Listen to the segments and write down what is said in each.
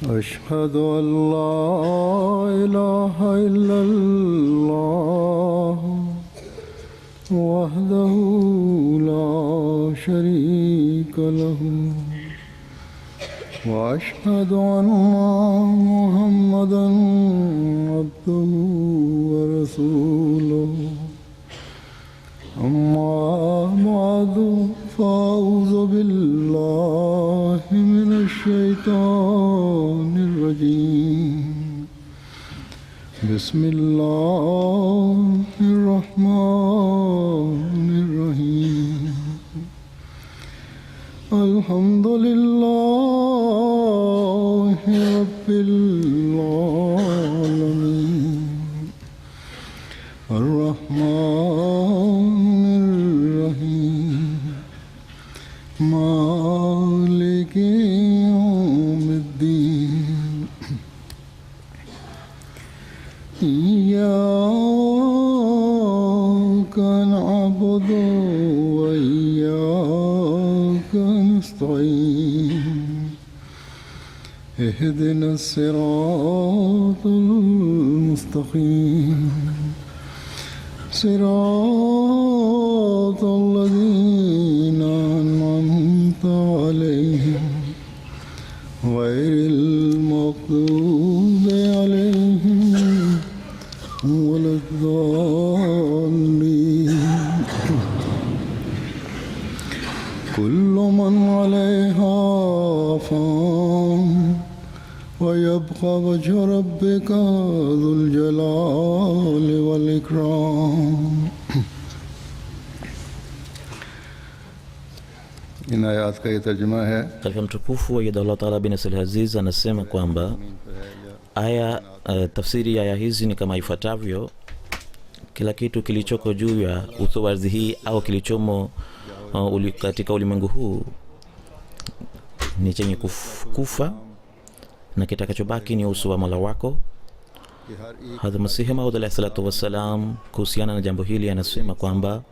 أشهد أن لا إله إلا الله وحده لا شريك له وأشهد أن محمدا عبده ورسوله أما بعد فأعوذ بالله من الشيطان الرجيم بسم الله الرحمن الرحيم الحمد لله رب العالمين الرحمن الرحيم مالك يوم الدين إياك نعبد وإياك نستعين اهدنا الصراط المستقيم صراط الذين أنعمت عليهم غير المغضوب عليهم ولا الضالين كل من عليها فان ويبقى وجه ربك ذو الجلال والإكرام. इन आयात का ये तर्जुमा है। Katika mtukufu wa Allah Taala bin Nasir Aziz anasema kwamba tafsiri ya aya hizi ni kama ifuatavyo: kila kitu kilichoko juu ya uso wa ardhi hii au kilichomo katika ulimwengu huu ni chenye kufa na kitakachobaki ni uso wa Mola wako. Hadhrat Masihi Maud alayhi salatu wassalam kuhusiana na jambo hili anasema kwamba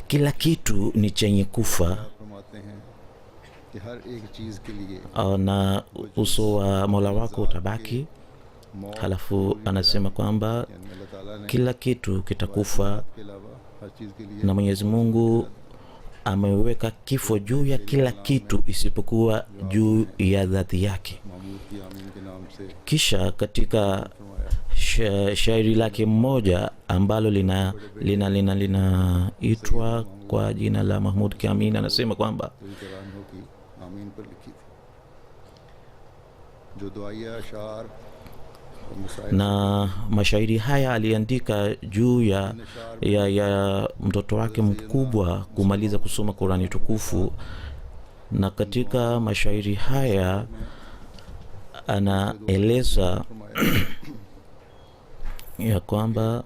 kila kitu ni chenye kufa na uso wa Mola wako utabaki. Halafu anasema kwamba kila kitu kitakufa na Mwenyezi Mungu ameweka kifo juu ya kila kitu isipokuwa juu ya dhati yake. Kisha katika shairi lake mmoja ambalo linaitwa kwa jina la Mahmud Kiamin anasema kwamba na mashairi haya aliandika juu ya mtoto wake mkubwa kumaliza kusoma Qurani tukufu, na katika mashairi haya anaeleza ya kwamba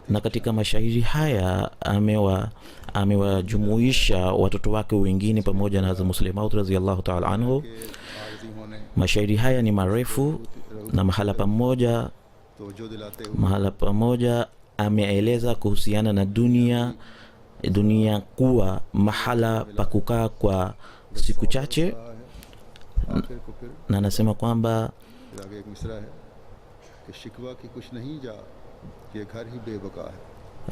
na katika mashairi haya amewajumuisha watoto wake wengine pamoja na Hazrat Musleh Maud radhiyallahu ta'ala anhu. Mashairi haya ni marefu na mahala pamoja ameeleza kuhusiana na dunia kuwa mahala pa kukaa kwa siku chache, na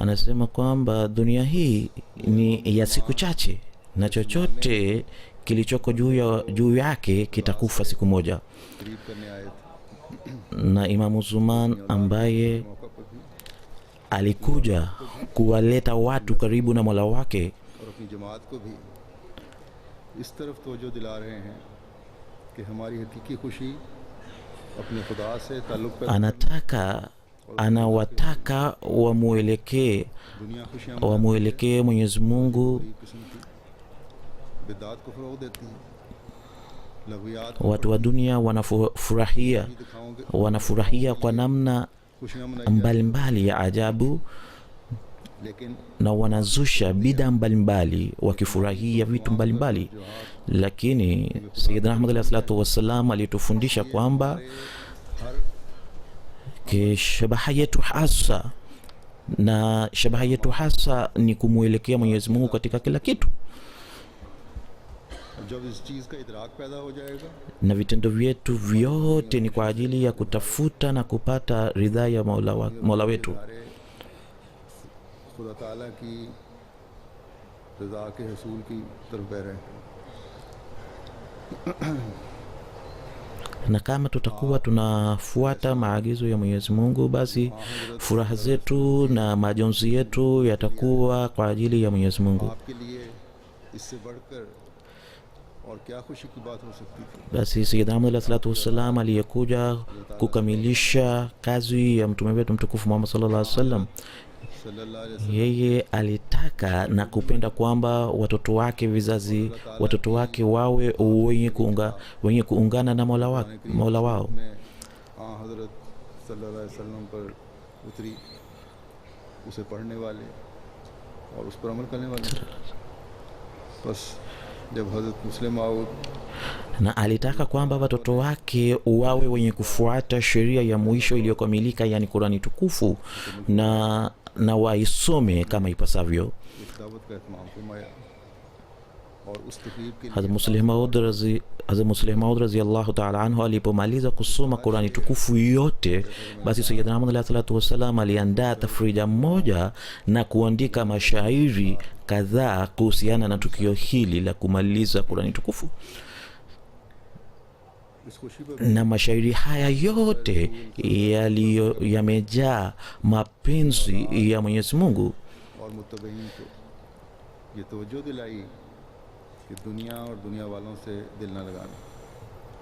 anasema kwamba dunia hii ni ya siku chache na chochote kilichoko juu yake kitakufa siku moja. Na Imamu Zuman ambaye alikuja kuwaleta watu karibu na Mola wake anawataka wamuelekee Mwenyezi Mungu. Watu wa dunia wanafurahia kwa namna mbalimbali ya ajabu na wanazusha bid'a mbalimbali wakifurahia vitu mbalimbali, lakini Sayyidina Ahmad alayhi salatu wassalam alitufundisha kwamba shabaha yetu hasa na shabaha yetu hasa ni kumwelekea Mwenyezi Mungu katika kila kitu, जब इस चीज़ का इदराक पैदा हो जाएगा na vitendo vyetu vyote ni kwa ajili ya kutafuta na kupata ridhaa ya Mola wetu. खुदा ताला की रज़ा के हसूल की तरफ बह रहे हैं। Na kama tutakuwa tunafuata maagizo ya Mwenyezi Mungu, basi furaha zetu na majonzi yetu yatakuwa kwa ajili ya Mwenyezi Mungu. आपके लिए इससे बढ़कर और क्या खुशी की बात हो सकती थी। Basi Sayyidina Ahmad alayhi salatu wassalam aliyekuja kukamilisha kazi ya mtume wetu mtukufu Muhammad sallallahu alaihi wasallam, सल्लल्लाहु अलैहि वसल्लम yeye alitaka na kupenda kwamba watoto wake, vizazi watoto wake wawe wenye kuungana na Mola wao. में हज़रत सल्लल्लाहु अलैहि वसल्लम पर उतरी, उसे पढ़ने वाले और उस पर अमल करने वाले। बस जब हज़रत मुस्लिम माऊद Na alitaka kwamba watoto wake wawe wenye kufuata sheria ya mwisho iliyokamilika, yani Qurani tukufu, na waisome kama ipasavyo. इस दावत का इत्माम फरमाया और उस तकरीब के Hazrat Muslih Maud radhiyallahu ta'ala anhu alipomaliza kusoma Qurani tukufu yote, basi Sayyidina Ahmad alayhi salatu wasalam aliandaa tafrija moja na kuandika mashairi kadhaa kuhusiana na tukio hili la kumaliza Qurani tukufu. इस खुशी पर Na mashairi haya yote yamejaa mapenzi ya Mwenyezi Mungu, और मुत्तबईन को ये तवज्जो दिलाई कि दुनिया और दुनिया वालों से दिल न लगाना।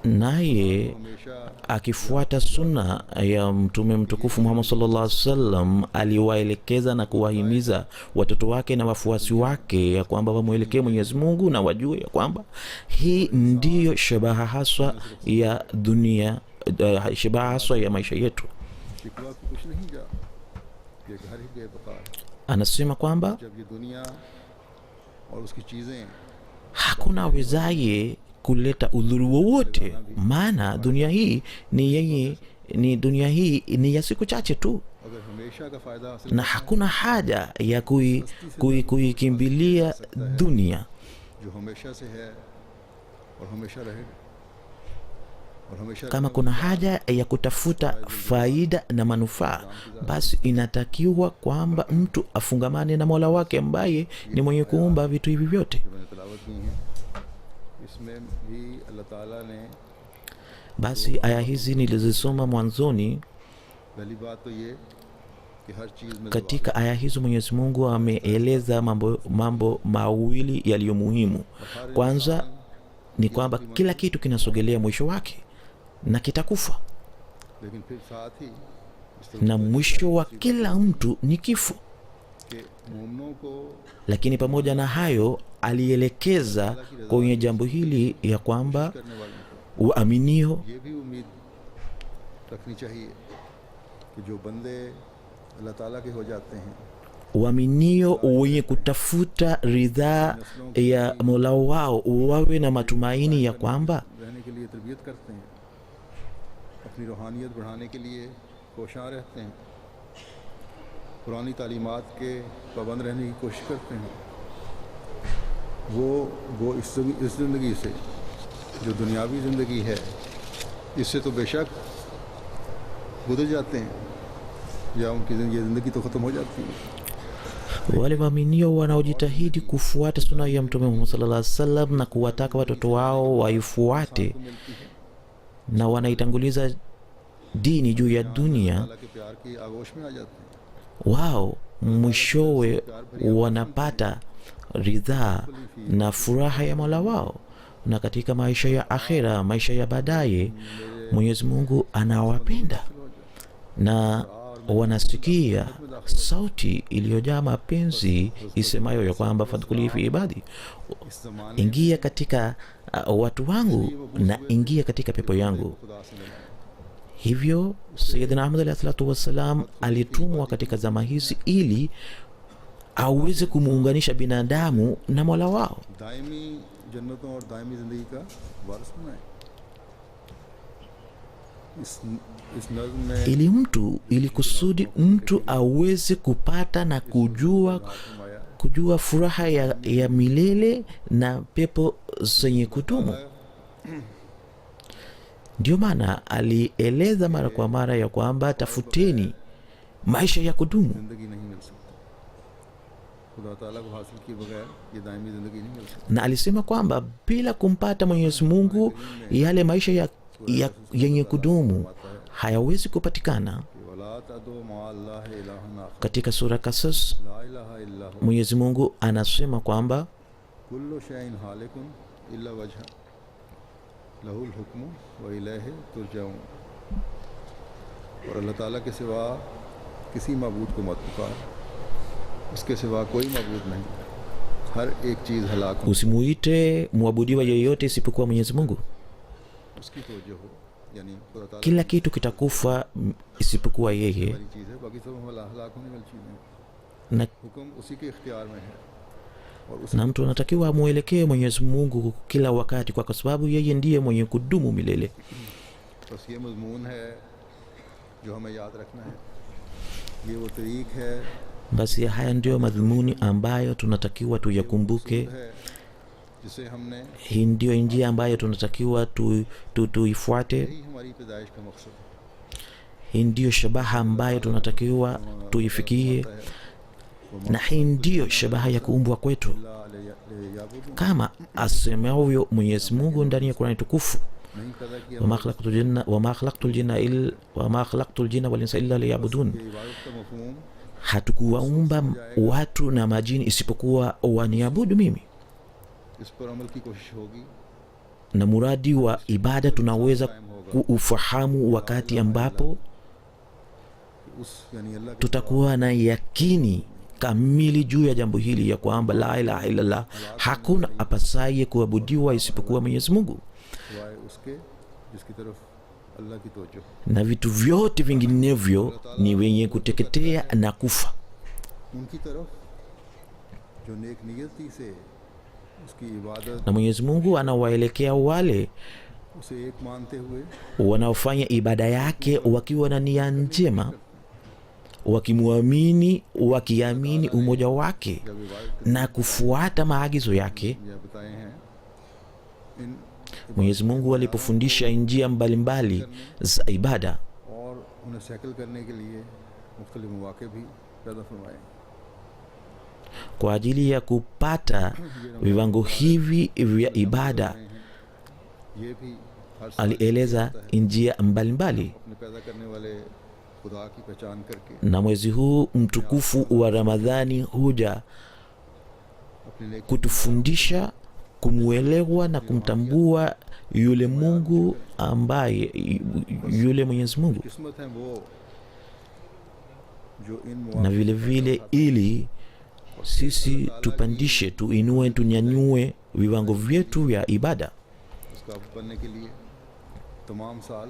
naye हमेशा akifuata sunna ya mtume mtukufu Muhammad sallallahu alaihi wasallam aliwaelekeza na kuwahimiza watoto wake na wafuasi wake ya kwamba wamwelekee Mwenyezi Mungu na wajue ya kwamba hii ndiyo shabaha haswa ya dunia, shabaha haswa ya maisha yetu. शिकवा को कुछ नहीं जा, ये घर ही बेबकार। Anasema kwamba जब ये दुनिया और उसकी चीज़ें hakuna wezaye kuleta udhuru wowote, maana dunia hii dunia hii ni ya siku chache tu, अगर हमेशा का फ़ायदा हासिल na hakuna haja ya kuikimbilia dunia. जो हमेशा से है और हमेशा रहेगा और हमेशा Kama kuna haja ya kutafuta faida na manufaa, basi inatakiwa kwamba mtu afungamane na Mola wake ambaye ni mwenye kuumba vitu hivi vyote. जो मैंने तिलावत की हैं इसमें भी अल्लाह ताला ने Basi aya hizi nilizisoma mwanzoni. पहली बात तो ये कि हर चीज़ में Katika aya hizo Mwenyezi Mungu ameeleza mambo mawili yaliyo muhimu. Kwanza ni kwamba kila kitu kinasogelea mwisho wake na kitakufa, लेकिन फिर साथ ही इस na mwisho wa kila mtu ni kifo. के मोमनों को Lakini pamoja na hayo alielekeza kwenye jambo hili ya kwamba करने वालों को waaminio ये भी उम्मीद रखनी चाहिए कि जो बंदे अल्लाह ताला के हो जाते हैं waaminio wenye kutafuta ridhaa ya Mola wao wawe na matumaini ya kwamba रहने के लिए तरबियत करते हैं, अपनी रूहानियत बढ़ाने के लिए कोशां रहते हैं, पुरानी तालीमात के पाबंद रहने की कोशिश करते हैं, वो इस ज़िंदगी से जो दुनियावी ज़िंदगी है इससे तो बेशक गुजर जाते हैं या उनकी ज़िंदगी तो ख़त्म हो जाती है। wale waaminio wanaojitahidi kufuata sunna ya Mtume Muhammad sallallahu alaihi wasallam na kuwataka watoto wao waifuate na wanaitanguliza dini juu ya dunia, अल्लाह के प्यार की आगोश में आ जाते हैं। wao mwishowe wanapata ridhaa na furaha ya Mola wao, na katika maisha ya akhera, maisha ya baadaye, Mwenyezi Mungu anawapenda na wanasikia sauti iliyojaa mapenzi isemayo ya kwamba fadkhuli fi ibadi, इस ज़माने ingia katika watu wangu na ingia katika pepo yangu. खुदा से मिला Hivyo Sayyidina Ahmad alayhi salatu wassalam alitumwa katika zama hizi ili aweze kumuunganisha binadamu na Mola wao, Daimi जन्नतों और दायमी ज़िंदगी का वारिस बनाए। इस नज़्म में ili kusudi mtu aweze kupata na kujua furaha ya milele na pepo zenye kudumu. Ndio maana alieleza mara kwa mara ya kwamba tafuteni maisha ya kudumu, ज़िंदगी नहीं मिल सकती। खुदा ताला को हासिल किए बगैर ये दायमी ज़िंदगी नहीं मिल सकती। na alisema kwamba bila kumpata Mwenyezi Mungu yale maisha yenye kudumu hayawezi kupatikana. वला तदो मा अल्लाह इलाहन आखर Katika sura Kasas ला इलाहा इल्ला who Mwenyezi Mungu anasema kwamba Kullu शैइन हालिकुन इल्ला वजह लहुल हुक्मु व इलैहि तुरजाऊन। और अल्लाह ताला के सिवा किसी मबूद को मत पुकार, उसके सिवा कोई मबूद नहीं। हर एक चीज़ हलाक हो, usimuite mwabudiwa yeyote isipokuwa Mwenyezi Mungu. उसकी तवज्जो हो, यानी खुदा ताला Kila kitu kitakufa isipokuwa yeye, वाली चीज़ है, बाकी सब हलाक होने वाली चीज़ें। na, हुक्म उसी के इख्तियार में है और उस na mtu anatakiwa amuelekee Mwenyezi Mungu kila wakati, kwa sababu yeye ndiye mwenye kudumu milele. बस ये मज़मून है जो हमें याद रखना है। ये वो तरीक़ है Basi haya ndiyo madhumuni ambayo tunatakiwa tuyakumbuke. है जिसे हमने, Hii ndiyo njia ambayo tunatakiwa tuifuate. यही हमारी पैदाइश का मकसद है। Hii ndiyo shabaha ambayo tunatakiwa tuifikie, na hii ndiyo shabaha ya kuumbwa kwetu, kama asemavyo Mwenyezi Mungu ndani ya Qur'ani tukufu, नहीं पैदा किया wama khalaqtul jinna wal insa illa liya'budun. इबादत का मफ़हूम Hatukuwaumba watu na majini isipokuwa waniabudu mimi. इस पर अमल की कोशिश होगी Na muradi wa ibada tunaweza kuufahamu wakati ambapo उस यानी अल्लाह के tutakuwa na yakini kamili juu ya jambo hili ya kwamba la ilaha illallah, hakuna apasaye kuabudiwa isipokuwa Mwenyezi Mungu, सिवाय उसके जिसकी तरफ अल्लाह की तवज्जो है। na vitu vyote vinginevyo ni wenye kuteketea na kufa. उनकी तरफ जो नेक नियति से उसकी इबादत Na Mwenyezi Mungu anawaelekea wale उसे एक मानते हुए wanaofanya ibada yake wakiwa na nia njema, wakimwamini, wakiamini umoja wake जब इबादत na kufuata maagizo yake. या बताए हैं इन Mwenyezi Mungu alipofundisha njia mbalimbali za ibada, और उन्हें सैकल करने के लिए मुख्तलिफ मौके भी पैदा फरमाए। kwa ajili ya kupata viwango hivi vya ibada, ये भी हर साल alieleza njia mbalimbali. अपने पैदा करने वाले खुदा की पहचान करके Na mwezi huu mtukufu wa Ramadhani huja अपने नेक kutufundisha kumwelewa na kumtambua yule Mungu ambaye yule Mwenyezi Mungu, किस्मत है वो जो इन na vile vile ili sisi tupandishe, tuinue, tunyanyue viwango vyetu vya ibada. उसका बनने के लिए तमाम साल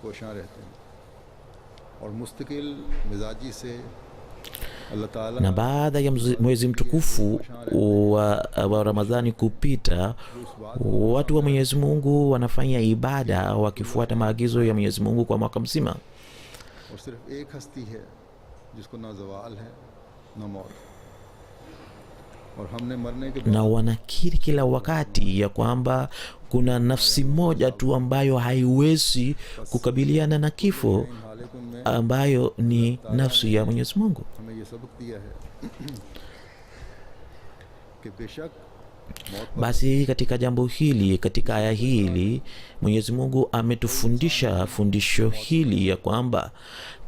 कोशां रहते हैं और मुस्तकिल मिजाजी से अल्लाह ताला Na baada ya mwezi mtukufu wa Ramadhani kupita, watu wa Mwenyezi Mungu wanafanya ibada wakifuata maagizo ya Mwenyezi Mungu kwa mwaka mzima, और सिर्फ एक हस्ती है जिसको ना जवाल है ना मौत। और हमने मरने के na wanakiri kila wakati ya kwamba kuna nafsi moja tu ambayo haiwezi kukabiliana na kifo, इन हालातों में ambayo ni nafsi ya Mwenyezi Mungu. हमें ये सबक दिया है कि बेशक मौत Basi katika jambo hili, katika aya hili, Mwenyezi Mungu ametufundisha fundisho hili ya kwamba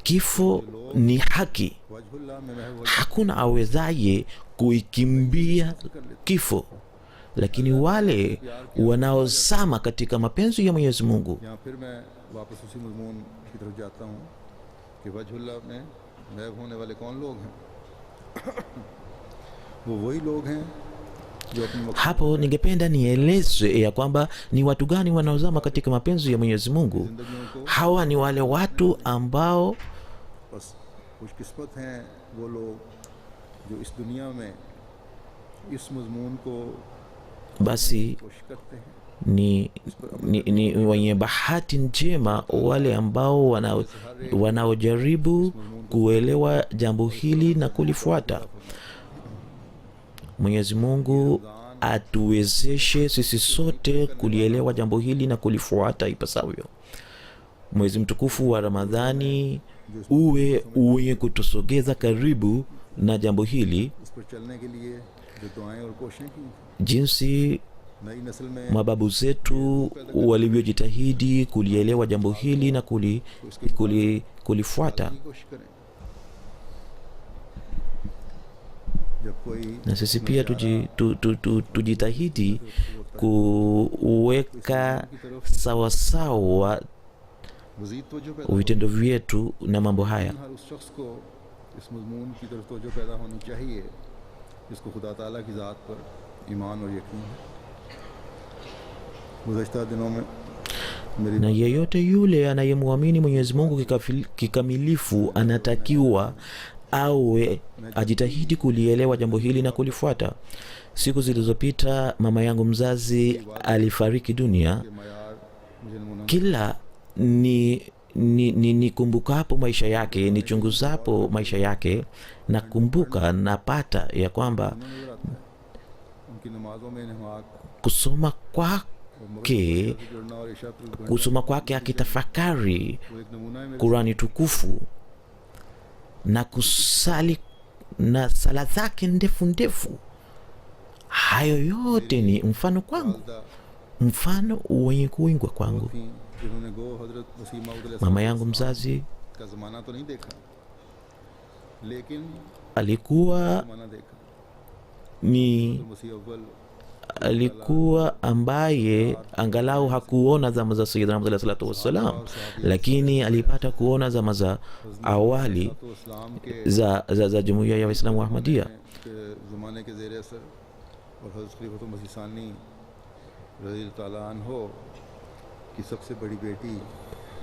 kifo ni haki, वजहुल्लाह में महव hakuna awezaye kuikimbia kifo, lakini wale wanaozama katika mapenzi ya Mwenyezi Mungu. यहाँ फिर मैं वापस उसी मजमून की तरफ जाता हूँ कि वजहुल्लाह में महव होने वाले कौन लोग हैं। वो वही लोग हैं जो अपने मकसद Hapo ningependa nieleze ya kwamba ni watu gani wanaozama katika mapenzi ya Mwenyezi Mungu. जिंदगियों को Hawa ni wale watu ambao बस खुशकिस्मत हैं वो लोग जो इस दुनिया में इस मजमून को basi कोशिश करते हैं ni wenye bahati njema wale ambao wanaojaribu kuelewa jambo hili na kulifuata. Mwenyezi Mungu atuwezeshe sisi sote kulielewa jambo hili na kulifuata ipasavyo. Mwezi mtukufu wa Ramadhani uwe uwe kutusogeza karibu na jambo hili, jinsi mababu zetu walivyojitahidi kulielewa jambo hili na kulifuata. Na sisi pia tujitahidi kuweka sawasawa vitendo vyetu na mambo haya. Na yeyote yule anayemwamini Mwenyezi Mungu kikamilifu anatakiwa awe ajitahidi kulielewa jambo hili na kulifuata. Siku zilizopita mama yangu mzazi alifariki dunia. Kila nikumbukapo maisha yake, nichunguzapo maisha yake, nakumbuka napata ya kwamba kusoma kwake akitafakari Qurani tukufu na kusali na sala zake ndefu ndefu, hayo yote ni mfano kwangu, mfano wenye kuingwa kwangu. Mama yangu mzazi alikuwa ambaye angalau hakuona zama za Sayyidina Muhammad alayhi salatu wassalam, lakini alipata kuona zama za awali za Jumuiya ya Waislamu wa Ahmadiyya. कि सबसे बड़ी बेटी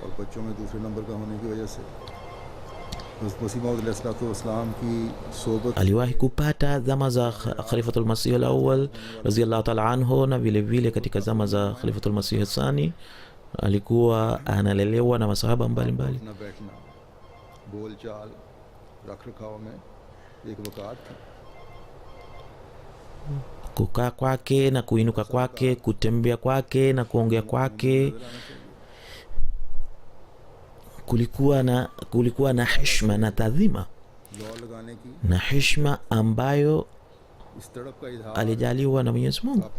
और बच्चों में दूसरे नंबर का होने की वजह से aliwahi kupata zama za Khalifatul Masih al-Awwal radhiyallahu ta'ala anhu, na vile vile katika zama za Khalifatul Masih al-Thani alikuwa analelewa na masahaba mbalimbali. Kukaa kwake na kuinuka kwake, kutembea kwake na kuongea kwake, kulikuwa na heshima na taadhima na heshima ambayo alijaliwa na Mwenyezi Mungu,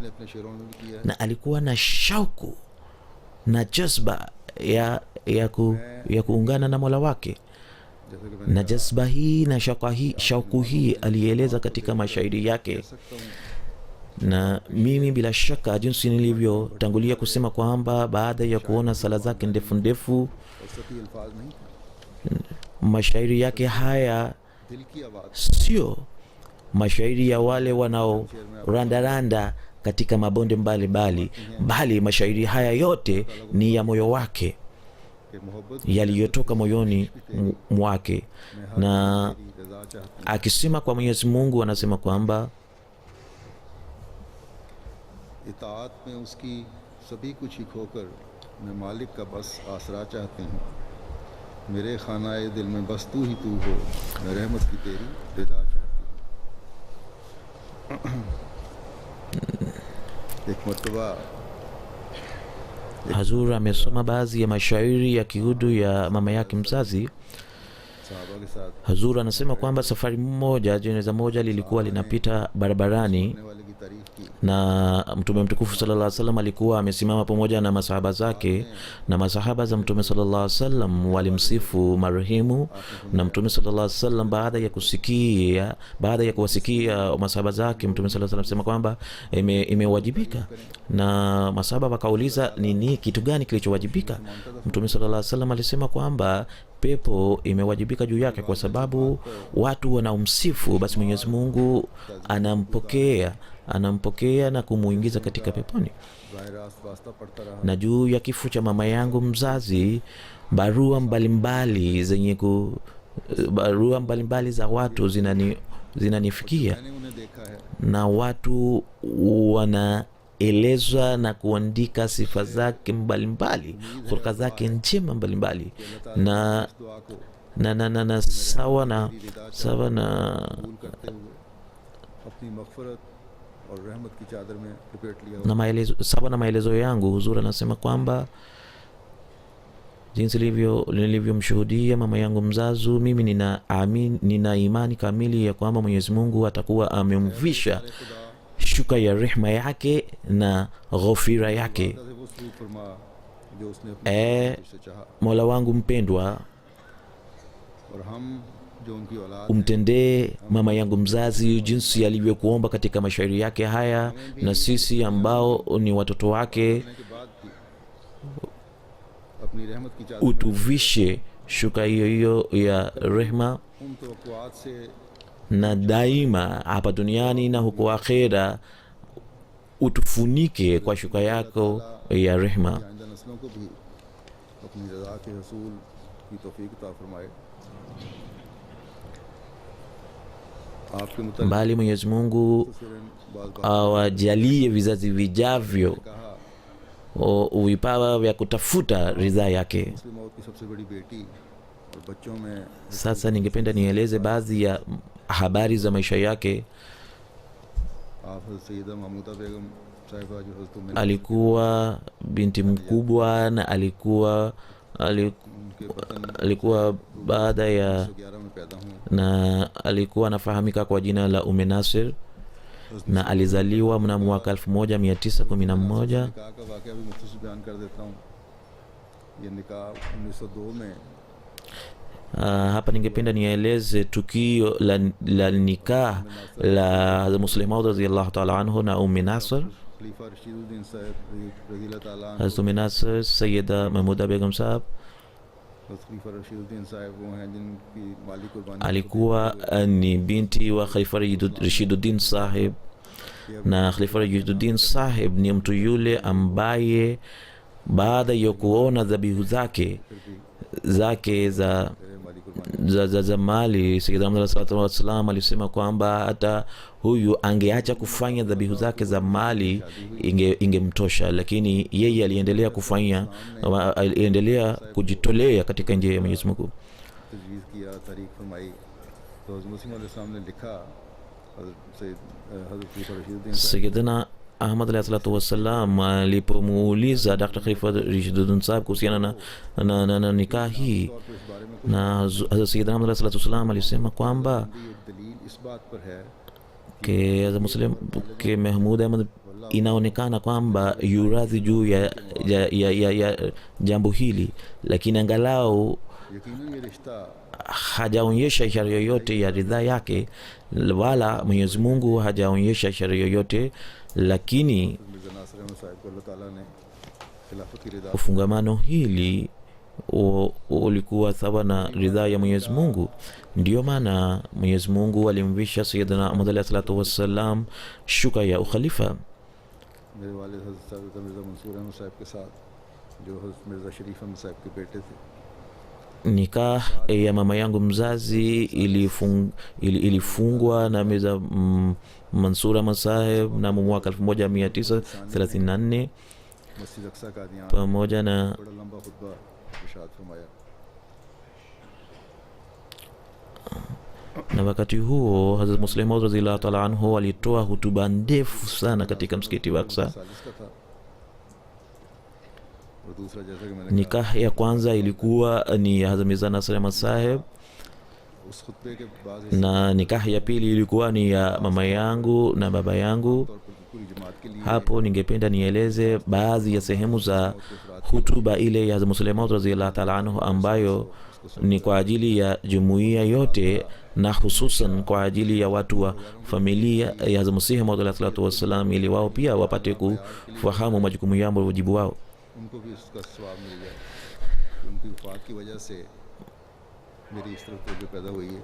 na alikuwa na shauku na jazba ya kuungana na Mola wake. Na jazba hii na shauku hii alieleza katika mashairi yake. Na mimi bila shaka, jinsi nilivyotangulia kusema kwamba baada ya kuona sala zake ndefu ndefu, mashairi yake haya sio mashairi ya wale wanaorandaranda katika mabonde mbalimbali, bali mashairi haya yote ni ya moyo wake, yaliyotoka moyoni mwake. Na akisema kwa Mwenyezi Mungu anasema kwamba इताअत में उसकी सभी कुछ ही खोकर मैं मालिक का बस आसरा चाहती हूँ, मेरे खानाए दिल में बस तू ही तू हो, मैं रहमत की तेरी रिदा चाहती हूँ। एक मर्तबा Hazur amesoma baadhi ya mashairi ya kihudu ya mama yake mzazi. Hazur anasema kwamba safari moja, jeneza moja lilikuwa linapita barabarani, na Mtume mtukufu sallallahu alaihi wasallam alikuwa amesimama pamoja na masahaba zake, na masahaba za Mtume sallallahu alaihi wasallam walimsifu marehemu. Na Mtume sallallahu alaihi wasallam baada ya kuwasikia masahaba zake, Mtume sallallahu alaihi wasallam kwamba imewajibika. Na masahaba wakauliza nini, kitu gani kilichowajibika? Mtume sallallahu alaihi wasallam alisema kwamba pepo imewajibika juu yake, kwa sababu watu wanaomsifu, basi Mwenyezi Mungu anampokea na kumuingiza katika peponi. Na juu ya kifo cha mama yangu mzazi, barua mbalimbali za watu zinanifikia, na watu alielezwa na kuandika sifa zake mbalimbali, hulka zake njema mbalimbali, na na na na na sawa na sawa na कबूल करते हुए अपनी मग़फ़िरत और रहमत की चादर में लपेट लिया na maelezo sawa na maelezo yangu. Huzur anasema kwamba jinsi nilivyomshuhudia mama yangu mzazu, mimi nina imani kamili ya kwamba Mwenyezi Mungu atakuwa amemvisha shuka ya rehma yake na ghafira yake. वो सलूक फरमा जो उसने अपने से चाहा Mola wangu mpendwa, और हम जो उनकी औलाद umtendee mama yangu mzazi jinsi alivyokuomba katika mashairi yake haya, na sisi ambao ni watoto wake के बाद भी अपनी रहमत की चादर utuvishe shuka hiyo hiyo ya rehma, उन तवक्कुआत से na daima hapa duniani na huko akhera utufunike kwa shuka yako ya rehma. आइंदा नस्लों को भी अपनी रज़ा के रसूल की तौफीक अता फरमाए। आपके मुताबिक Bali Mwenyezi Mungu बाज़ बात awajalie vizazi vijavyo कहा vipawa vya kutafuta ridhaa yake. मुस्लिम मौत की सबसे बड़ी बेटी और बच्चों में Sasa ningependa nieleze baadhi ya habari za maisha yake. आप हज़रत सैयदा महमूदा बेगम साहिबा जो हज़रत उम्मे Alikuwa binti mkubwa na alikuwa उनके वतन alikuwa baada ya 1911 में पैदा हुए। na alikuwa anafahamika kwa jina la Umme Nasir, na alizaliwa mnamo mwaka 1911. निकाह का वाक़या भी मुख्तसर बयान कर देता हूँ। ये निकाह 1902 में Hapa ningependa nieleze tukio la nikah la Hazrat Muslim Maud radhiyallahu ta'ala anhu na Umme Nasr. खलीफा रशीदुद्दीन साहब रज़ियल्लाहु ताला अन्हु, Hazrat Umme Nasr Sayyida Mahmuda Begum sahab हज़रत खलीफा रशीदुद्दीन साहब वो हैं जिनकी माली कुर्बानी alikuwa ni binti wa Khalifa Rashiduddin Sahib, na Khalifa Rashiduddin Sahib ni mtu yule ambaye baada ya kuona dhabihu zake za माली कुर्बानी za mali, Sayyidina Muhammad sallallahu alaihi wasallam alisema kwamba hata huyu angeacha kufanya dhabihu zake za mali ingemtosha, lakini yeye aliendelea kujitolea katika njia ya Mwenyezi Mungu. तजवीज़ किया, तारीख फरमाई। तो हज़रत मसीह मौऊद अलैहिस्सलाम ने लिखा हज़रत खलीफा रशीदुद्दीन साहब Sayyidina Ahmad alayhi salatu wassalam alipomuuliza Dr. Khalifa Rashiduddin Sahib kuhusiana na nikah hii, और इस बारे में na Hazrat Sayyidina Ahmad alayhi salatu wassalam alisema kwamba ये दलील इस बात पर है Hazrat Muslim Mahmud Ahmad inaonekana kwamba yuradhi juu ya jambo hili, lakini angalau यकीनन ये रिश्ता hajaonyesha ishara yoyote ya ridhaa yake, wala Mwenyezi Mungu hajaonyesha ishara yoyote, lakini Mirza नासिर अहमद साहब को अल्लाह ताला ने खिलाफत की रिदा ufungamano hili ulikuwa sawa na ridhaa ya Mwenyezi Mungu. Ndiyo maana Mwenyezi Mungu alimvisha Sayyidina Ahmad alayhi salatu wassalam shuka ya ukhalifa. मेरे वालिद हज़रत मिर्ज़ा मंसूर अहमद साहब के साथ जो हज़रत मिर्ज़ा शरीफ अहमद साहब के बेटे थे। Nikah ya mama yangu mzazi ilifungwa na Mirza Mansur Ahmad Sahib mnamo mwaka 1934 मस्जिद अक्सा कादियान pamoja na बड़ा लंबा खुतबा इरशाद फरमाया। na wakati huo Hazrat Muslim Maud radhiyallahu ta'ala anhu alitoa hutuba ndefu sana katika msikiti wa Aqsa. सालिस का था और दूसरा जैसा कि मैंने Nikah ya kwanza ilikuwa ni Hazrat Mirza Nasir Ahmad Sahib, उस खुतबे के बाद na nikah ya pili ilikuwa ni ya mama yangu na baba yangu. तौर पर पूरी जमात के लिए Hapo ningependa nieleze baadhi ya sehemu za hutuba ile ya Hazrat Muslim Maud radhiyallahu ta'ala anhu ambayo ni kwa ajili ya jumuiya yote na hususan kwa ajili ya watu wa familia ya Hazrat Masih Maud alayhi salatu wassalam, ili wao pia wapate kufahamu majukumu yao na wajibu wao. उनको भी उसका सवाब मिल जाए। उनकी वफात की वजह से मेरी इस तरफ तवज्जो पैदा हुई है।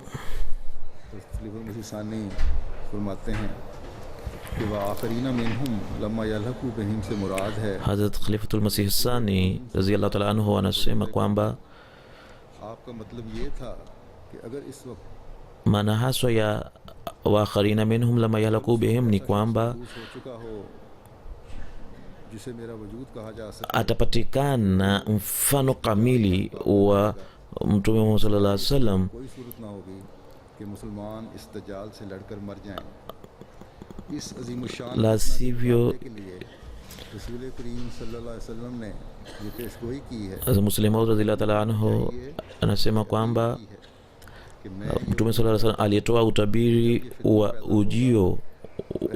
तो खलीफा मसीह सानी फरमाते हैं कि वह आखरीना मिनहुम लम्मा यलहकु बिहिम से मुराद है Hazrat Khalifatul Masih Sani radhiyallahu ta'ala anhu anasema kwamba आपका मतलब ये था कि अगर इस वक्त maana haswa ya wakharina minhum lama yalaku bihim ni kwamba हो चुका हो जिसे मेरा वजूद कहा जा सके atapatikana mfano kamili wa Mtume Muhammad sallallahu alaihi wasallam, कोई सूरत ना होगी कि मुसलमान इस दज्जाल से लड़कर मर जाएं। इस अजीमुशान la sivyo के लिए रसूल करीम सल्लल्लाहु अलैहि वसल्लम ने ये पेशगोई की है Muslim Maud radhiyallahu ta'ala anhu anasema kwamba कि मैं Mtume sallallahu alaihi wasallam alitoa utabiri wa ujio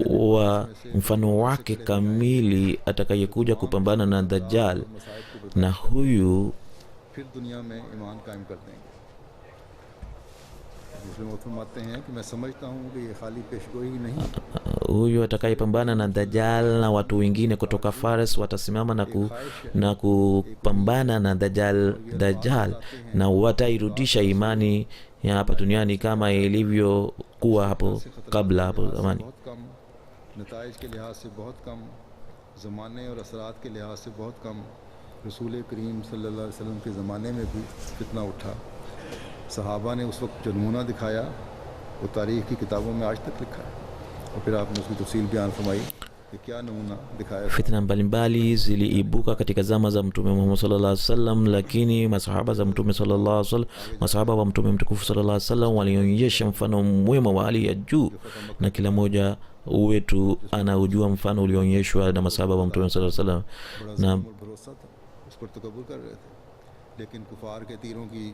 wa mfano wake kamili atakayekuja kupambana na Dajjal, na huyu फिर दुनिया में ईमान कायम कर देंगे। मुस्लिम फरमाते हैं कि मैं समझता हूँ कि ये खाली पेशगोई ही नहीं, huyu atakayepambana na Dajjal na watu wengine kutoka Faris watasimama na kupambana na Dajjal na watairudisha imani ya hapa duniani kama ilivyokuwa hapo kabla hapo zamani. बहुत कम नताइज के लिहाज से बहुत कम, ज़माने और असरात के लिहाज से बहुत कम। रसूल करीम सल्लल्लाहु अलैहि वसल्लम के ज़माने में भी फितना उठा। सहाबा ने उस वक्त जो नमूना दिखाया वो तारीख़ की किताबों में आज तक लिखा है, और फिर आपने उसकी तफसील बयान फरमाई कि क्या नमूना दिखाया। Fitna mbalimbali ziliibuka katika zama za Mtume Muhammad sallallahu alaihi wasallam, lakini masahaba za Mtume sallallahu alaihi wasallam, masahaba wa Mtume mtukufu sallallahu alaihi wasallam walionyesha mfano mwema wa hali ya juu, na kila mmoja wetu anaujua mfano ulioonyeshwa na masahaba wa Mtume sallallahu alaihi wasallam. Na भरोसा था, उस पर तकब्बुर कर रहे थे, लेकिन कुफार के तीरों की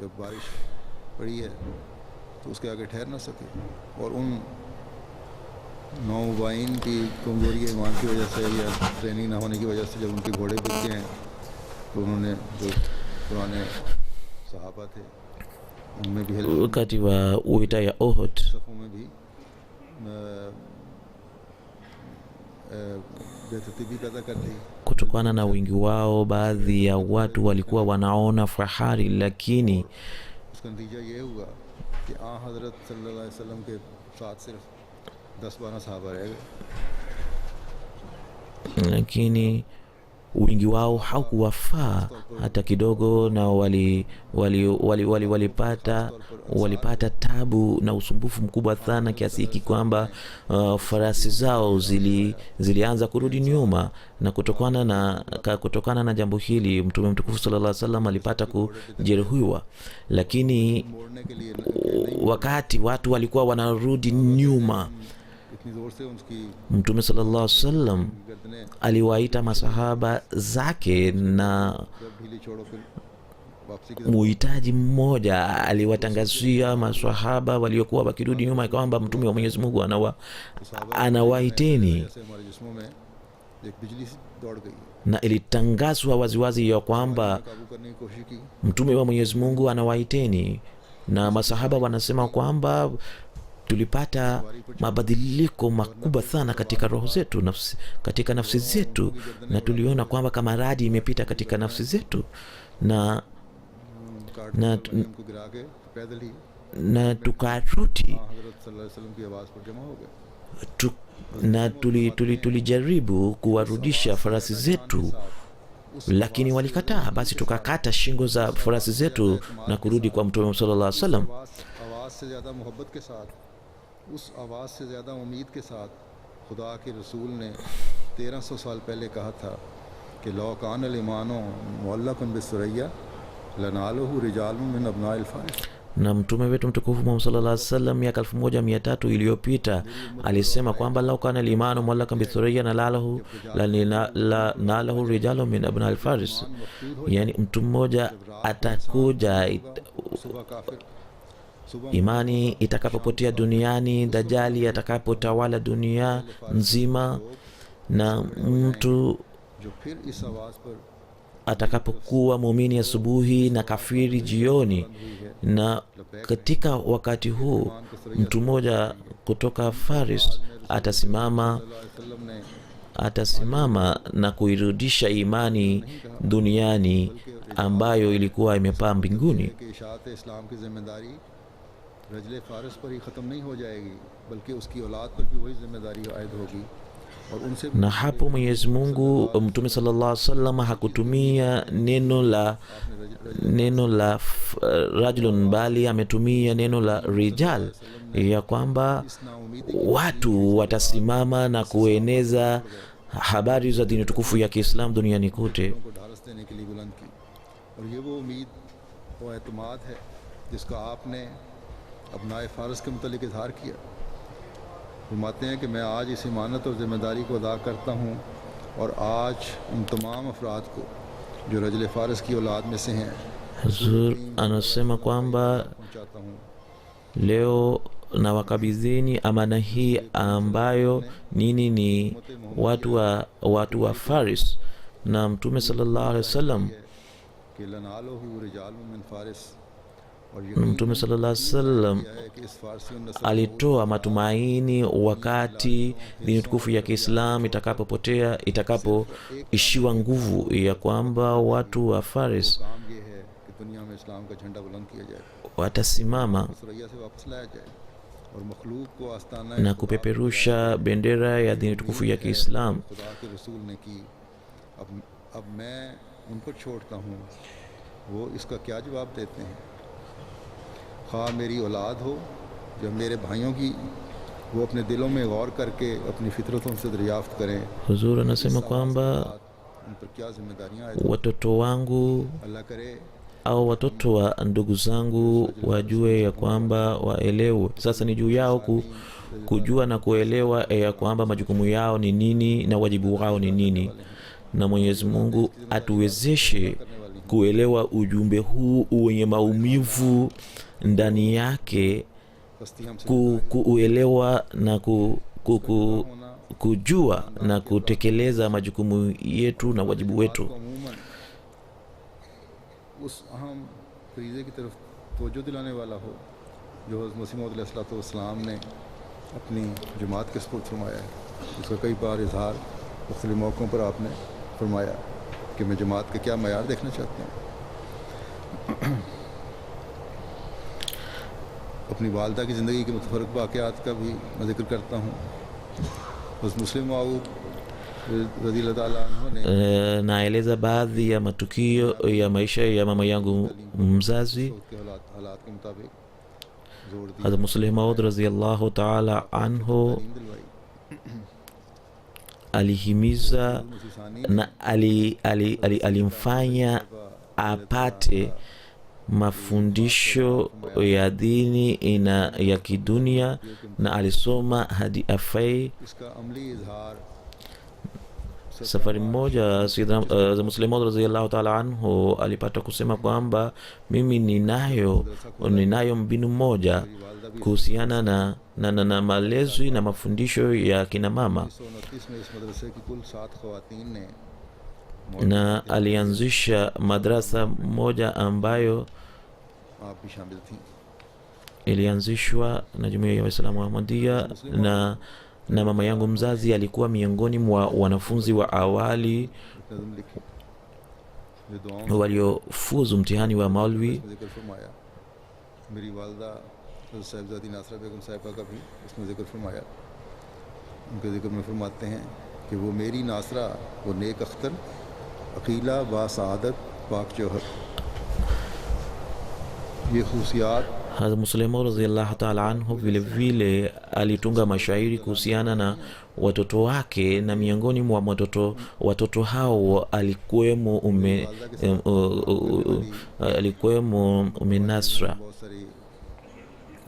जब बारिश पड़ी है तो उसके आगे ठहर ना सके, और उन नौबाइन की कमजोरी ईमान की वजह से या ट्रेनिंग ना होने की वजह से जब उनके घोड़े बिक गए हैं तो उन्होंने जो पुराने सहाबा थे उनमें भी help, wakati wa vita ya Uhud, सफ़ों में भी बेतरतीबी पैदा कर दी। kutokana na wingi wao, baadhi ya watu walikuwa wanaona fahari, lakini उसका नतीजा ये हुआ कि आ हज़रत सल्लल्लाहु अलैहि वसल्लम के साथ सिर्फ 10-12 सहाबा रह गए। lakini wingi wao haukuwafaa hata kidogo, na walipata tabu na usumbufu mkubwa sana kiasi hiki kwamba farasi zao zilianza kurudi nyuma, na kutokana na jambo hili Mtume mtukufu sallallahu alaihi wasallam alipata kujeruhiwa. Lakini मोड़ने के लिए wakati watu walikuwa wanarudi nyuma, इतनी ज़ोर से उनकी Mtume sallallahu alaihi wasallam गर्दनें aliwaita masahaba zake, na जब ढीली छोड़ो फिर वापसी की muhitaji mmoja aliwatangazia maswahaba waliokuwa wakirudi nyuma kwamba Mtume wa Mwenyezi Mungu anawaiteni, जैसे हमारे जिस्मों में एक बिजली सी दौड़ गई, na ilitangazwa waziwazi ya kwamba काबू करने की कोशिश की। Mtume wa Mwenyezi Mungu anawaiteni, na masahaba wanasema kwamba tulipata mabadiliko makubwa sana katika roho zetu, katika nafsi zetu, na tuliona kwamba kama radi imepita katika nafsi zetu, na उनको गिरा के पैदल ही tukarudi हज़रत सल्लल्लाहु अलैहि वसल्लम की आवाज़ पर जमा हो गए। na tulijaribu kuwarudisha farasi zetu, lakini walikataa. Basi tukakata shingo za farasi zetu na kurudi kwa Mtume sallallahu alaihi wasallam. आवाज़ से ज़्यादा मोहब्बत के साथ, उस आवाज़ से ज़्यादा उम्मीद के साथ खुदा के रसूल ने 1300 साल पहले कहा था कि लौ कान अल ईमानो मुअल्लक़न बिस्सुरैया लनालहु रिजालुन मिन अबनाइल Faris. Na mtume wetu mtukufu Muhammad sallallahu alaihi wasallam miaka 1300 iliyopita alisema kwamba lau kana al-imanu mu'allaqan bi-thuraya nalahu rijalu min abna al-faris, yani mtu mmoja atakuja imani itakapopotea duniani, Dajjali atakapotawala dunia nzima, na mtu जो फिर इस आवाज़ पर atakapokuwa muumini asubuhi na kafiri jioni. Na katika wakati huu mtu mmoja kutoka Faris atasimama na kuirudisha imani duniani ambayo ilikuwa imepaa mbinguni. कि इशाअत इस्लाम की जिम्मेदारी रजले फारिस पर ही ख़त्म नहीं हो जाएगी, बल्कि उसकी औलाद पर भी वही जिम्मेदारी आयद होगी। और उनसे Na hapo Mwenyezi Mungu, Mtume sallallahu alaihi wasallam hakutumia neno la rajulun, bali ametumia neno la rijal, ya kwamba watu watasimama na kueneza habari za dini tukufu ya Kiislamu duniani kote. को ढालस देने के लिए बुलंद की और ये वो उम्मीद और एतमाद है जिसका आपने अपनाए फ़ारस के मुतल्लिक़ इज़हार किया। फरमाते हैं कि मैं आज इस इमानत और ज़िम्मेदारी को अदा करता हूँ और आज उन तमाम अफराद को जो रजल फ़ारस की औलाद में से हैं Huzur anasema kwamba पहुँचाता हूँ। leo na wakabidhini amana hii ambayo nini ni watu wa Faris, na Mtume sallallahu alaihi wasallam कि लनालो रिजालुम मिन फ़ारिस और Mtume sallallahu alaihi wasallam है कि इस फ़ारसी नस्ल alitoa matumaini wakati dini tukufu ya Kiislamu itakapoishiwa nguvu, ya kwamba watu wa Faris काम ये है कि दुनिया में इस्लाम का झंडा बुलंद किया जाए, watasimama सुरैया से वापस लाया जाए और मखलूक को आस्ताना na kupeperusha bendera ya dini tukufu ya Kiislamu. खुदा के रसूल ने की। अब मैं उनको छोड़ता हूँ, वो इसका क्या जवाब देते हैं। खा मेरी औलाद हो जब मेरे भाइयों की, वो अपने दिलों में गौर करके अपनी फितरतों से दरियाफ्त करें Huzur anasema kwamba उन पर क्या जिम्मेदारियाँ आए। watoto wangu अल्लाह करे au watoto wa ndugu zangu wajue ya kwamba waelewe. Sasa ni juu yao kujua na kuelewa ya kwamba majukumu yao ni nini na wajibu wao ni nini, na Mwenyezi Mungu atuwezeshe kuelewa ujumbe huu wenye maumivu ndani yake, हस्ती हमसे kuelewa na होना kujua na kutekeleza majukumu yetu na wajibu wetu. को अमूमन उस अहम फरीज़े की तरफ तवज्जो दिलाने वाला हो जो हज़रत मसीह मौद अलैहिस्सलाम ने अपनी जमात के सुपुर्द फरमाया है। उसका कई बार इजहार मुख्तलिफ मौक़ों पर आपने फरमाया कि मैं जमात का क्या मयार देखना चाहता हूँ। अपनी वालदा की ज़िंदगी के मुतफ़र्रिक़ वाक़यात का भी मैं ज़िक्र करता हूँ। उस मुस्लिम मऊद रज़ियल्लाहु ताला अन्हु ने Naeleza baadhi ya matukio ya maisha ya mama yangu mzazi उसके हालात के मुताबिक जोर दिया, Hazrat Musleh Maud radhiyallahu ta'ala anhu नींद दिलवाई। alihimiza मुसीसानी na alimfanya apate mafundisho ya dini ya kidunia, na alisoma hadi afai. इसका अमली इजहार Safari moja Sayyidina Muslim Maud radhiyallahu ta'ala anhu alipata kusema kwamba mimi ninayo mbinu moja kuhusiana na malezi na mafundisho ya kina mama, 1929 में इस मदरसे की कुल 7 ख़वातीन ने na alianzisha madrasa moja ambayo आप भी शामिल थी। ilianzishwa na Jumuiya ya Waislamu wa Ahmadiyya, na mama yangu mzazi alikuwa miongoni mwa wanafunzi wa awali नज़म लिखी जो दुआओं waliofuzu mtihani wa Maulwi. में जिक्र फरमाया। मेरी वालदा साहिबजादी नासरा बेगम साहिबा का भी इसमें जिक्र फरमाया। उनके जिक्र में फरमाते हैं कि वो मेरी नासरा, वो नेक अख्तर, अकीला व सआदत पाक जौहर, ये खूसियात Hazrat Musleh Maud radhiyallahu ta'ala anhu vile vile alitunga mashairi kuhusiana na watoto wake, na miongoni mwa watoto hao alikuwemo Nasra. बहुत सारी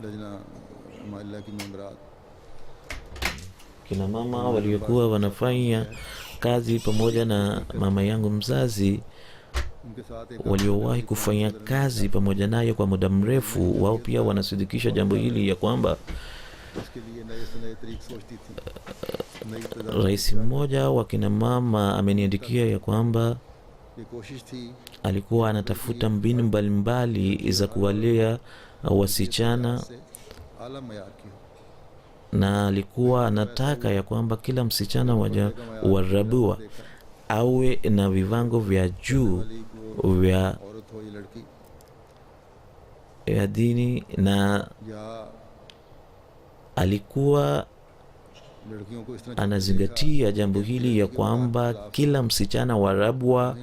लजना माइला की मेम्बरात Kina mama waliokuwa wanafanya kazi pamoja na mama yangu mzazi, उनके साथ एक waliowahi kufanya kazi pamoja naye kwa muda mrefu, wao pia wanasidikisha jambo hili ya kwamba इसके लिए नए से नए तरीक सोचती थी। नई तजारत rais mmoja wa kina mama ameniandikia ya kwamba ये कोशिश थी alikuwa anatafuta mbinu mbalimbali za kuwalea wasichana, से आला मयार की हो। na alikuwa anataka ya kwamba kila msichana warabua awe na viwango vya juu vya औरत हो या लड़की ya dini, na या alikuwa लड़कियों को इस तरह anazingatia jambo hili ya kwamba kila msichana warabwa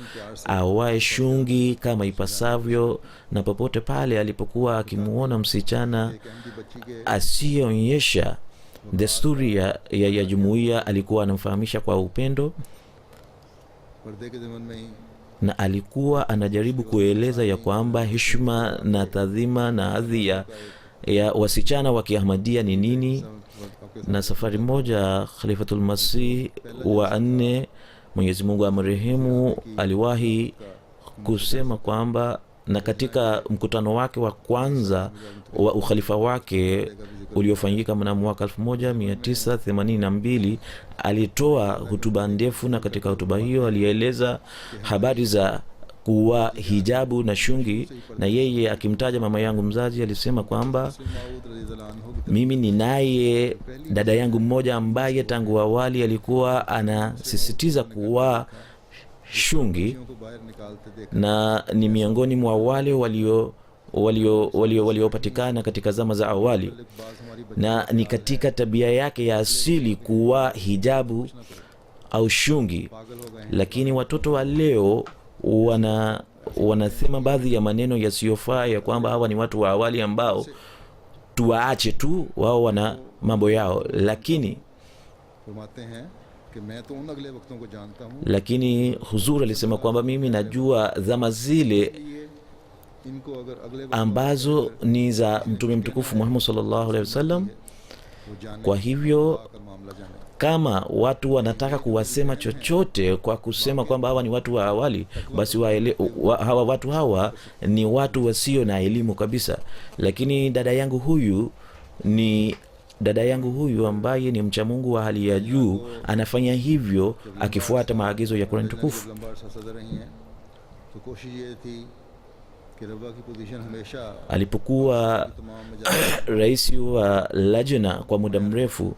awae shungi kama ipasavyo, na popote pale alipokuwa akimuona msichana एक अहमदी बच्ची के asiyeonyesha desturi ya jumuiya alikuwa anamfahamisha kwa upendo, पर्दे के ज़मन में ही na alikuwa anajaribu kueleza ya kwamba heshima na tadhima na hadhi ya wasichana wa Kiahmadia ni nini. Na safari moja Khalifatul Masih wa 4, Mwenyezi Mungu amrehemu, aliwahi kusema kwamba, na katika mkutano wake wa kwanza wa ukhalifa wake uliofanyika mnamo mwaka 1982 alitoa hutuba ndefu, na katika hutuba hiyo alieleza habari za kuwa hijabu na shungi, na yeye akimtaja mama yangu mzazi alisema kwamba mimi ninaye dada yangu mmoja ambaye tangu awali alikuwa anasisitiza kuwa shungi, na ni miongoni mwa wale waliopatikana katika zama za awali, na ni katika tabia yake ya asili kuwa hijabu au shungi. Lakini watoto wa leo wanasema baadhi ya maneno yasiyofaa, ya kwamba hawa ni watu wa awali ambao tuwaache tu, wao wana mambo yao. Lakini Huzur alisema kwamba mimi najua zama zile ambazo ni za Mtume mtukufu Muhammad sallallahu alaihi wasallam. Kwa hivyo kama watu wanataka kuwasema chochote kwa kusema kwamba hawa ni watu wa awali, basi hawa watu hawa ni watu wasio na elimu kabisa. Lakini dada yangu huyu ambaye ni mcha Mungu wa hali ya juu anafanya hivyo akifuata maagizo ya Qur'an tukufu. Alipokuwa rais wa lajna kwa muda mrefu,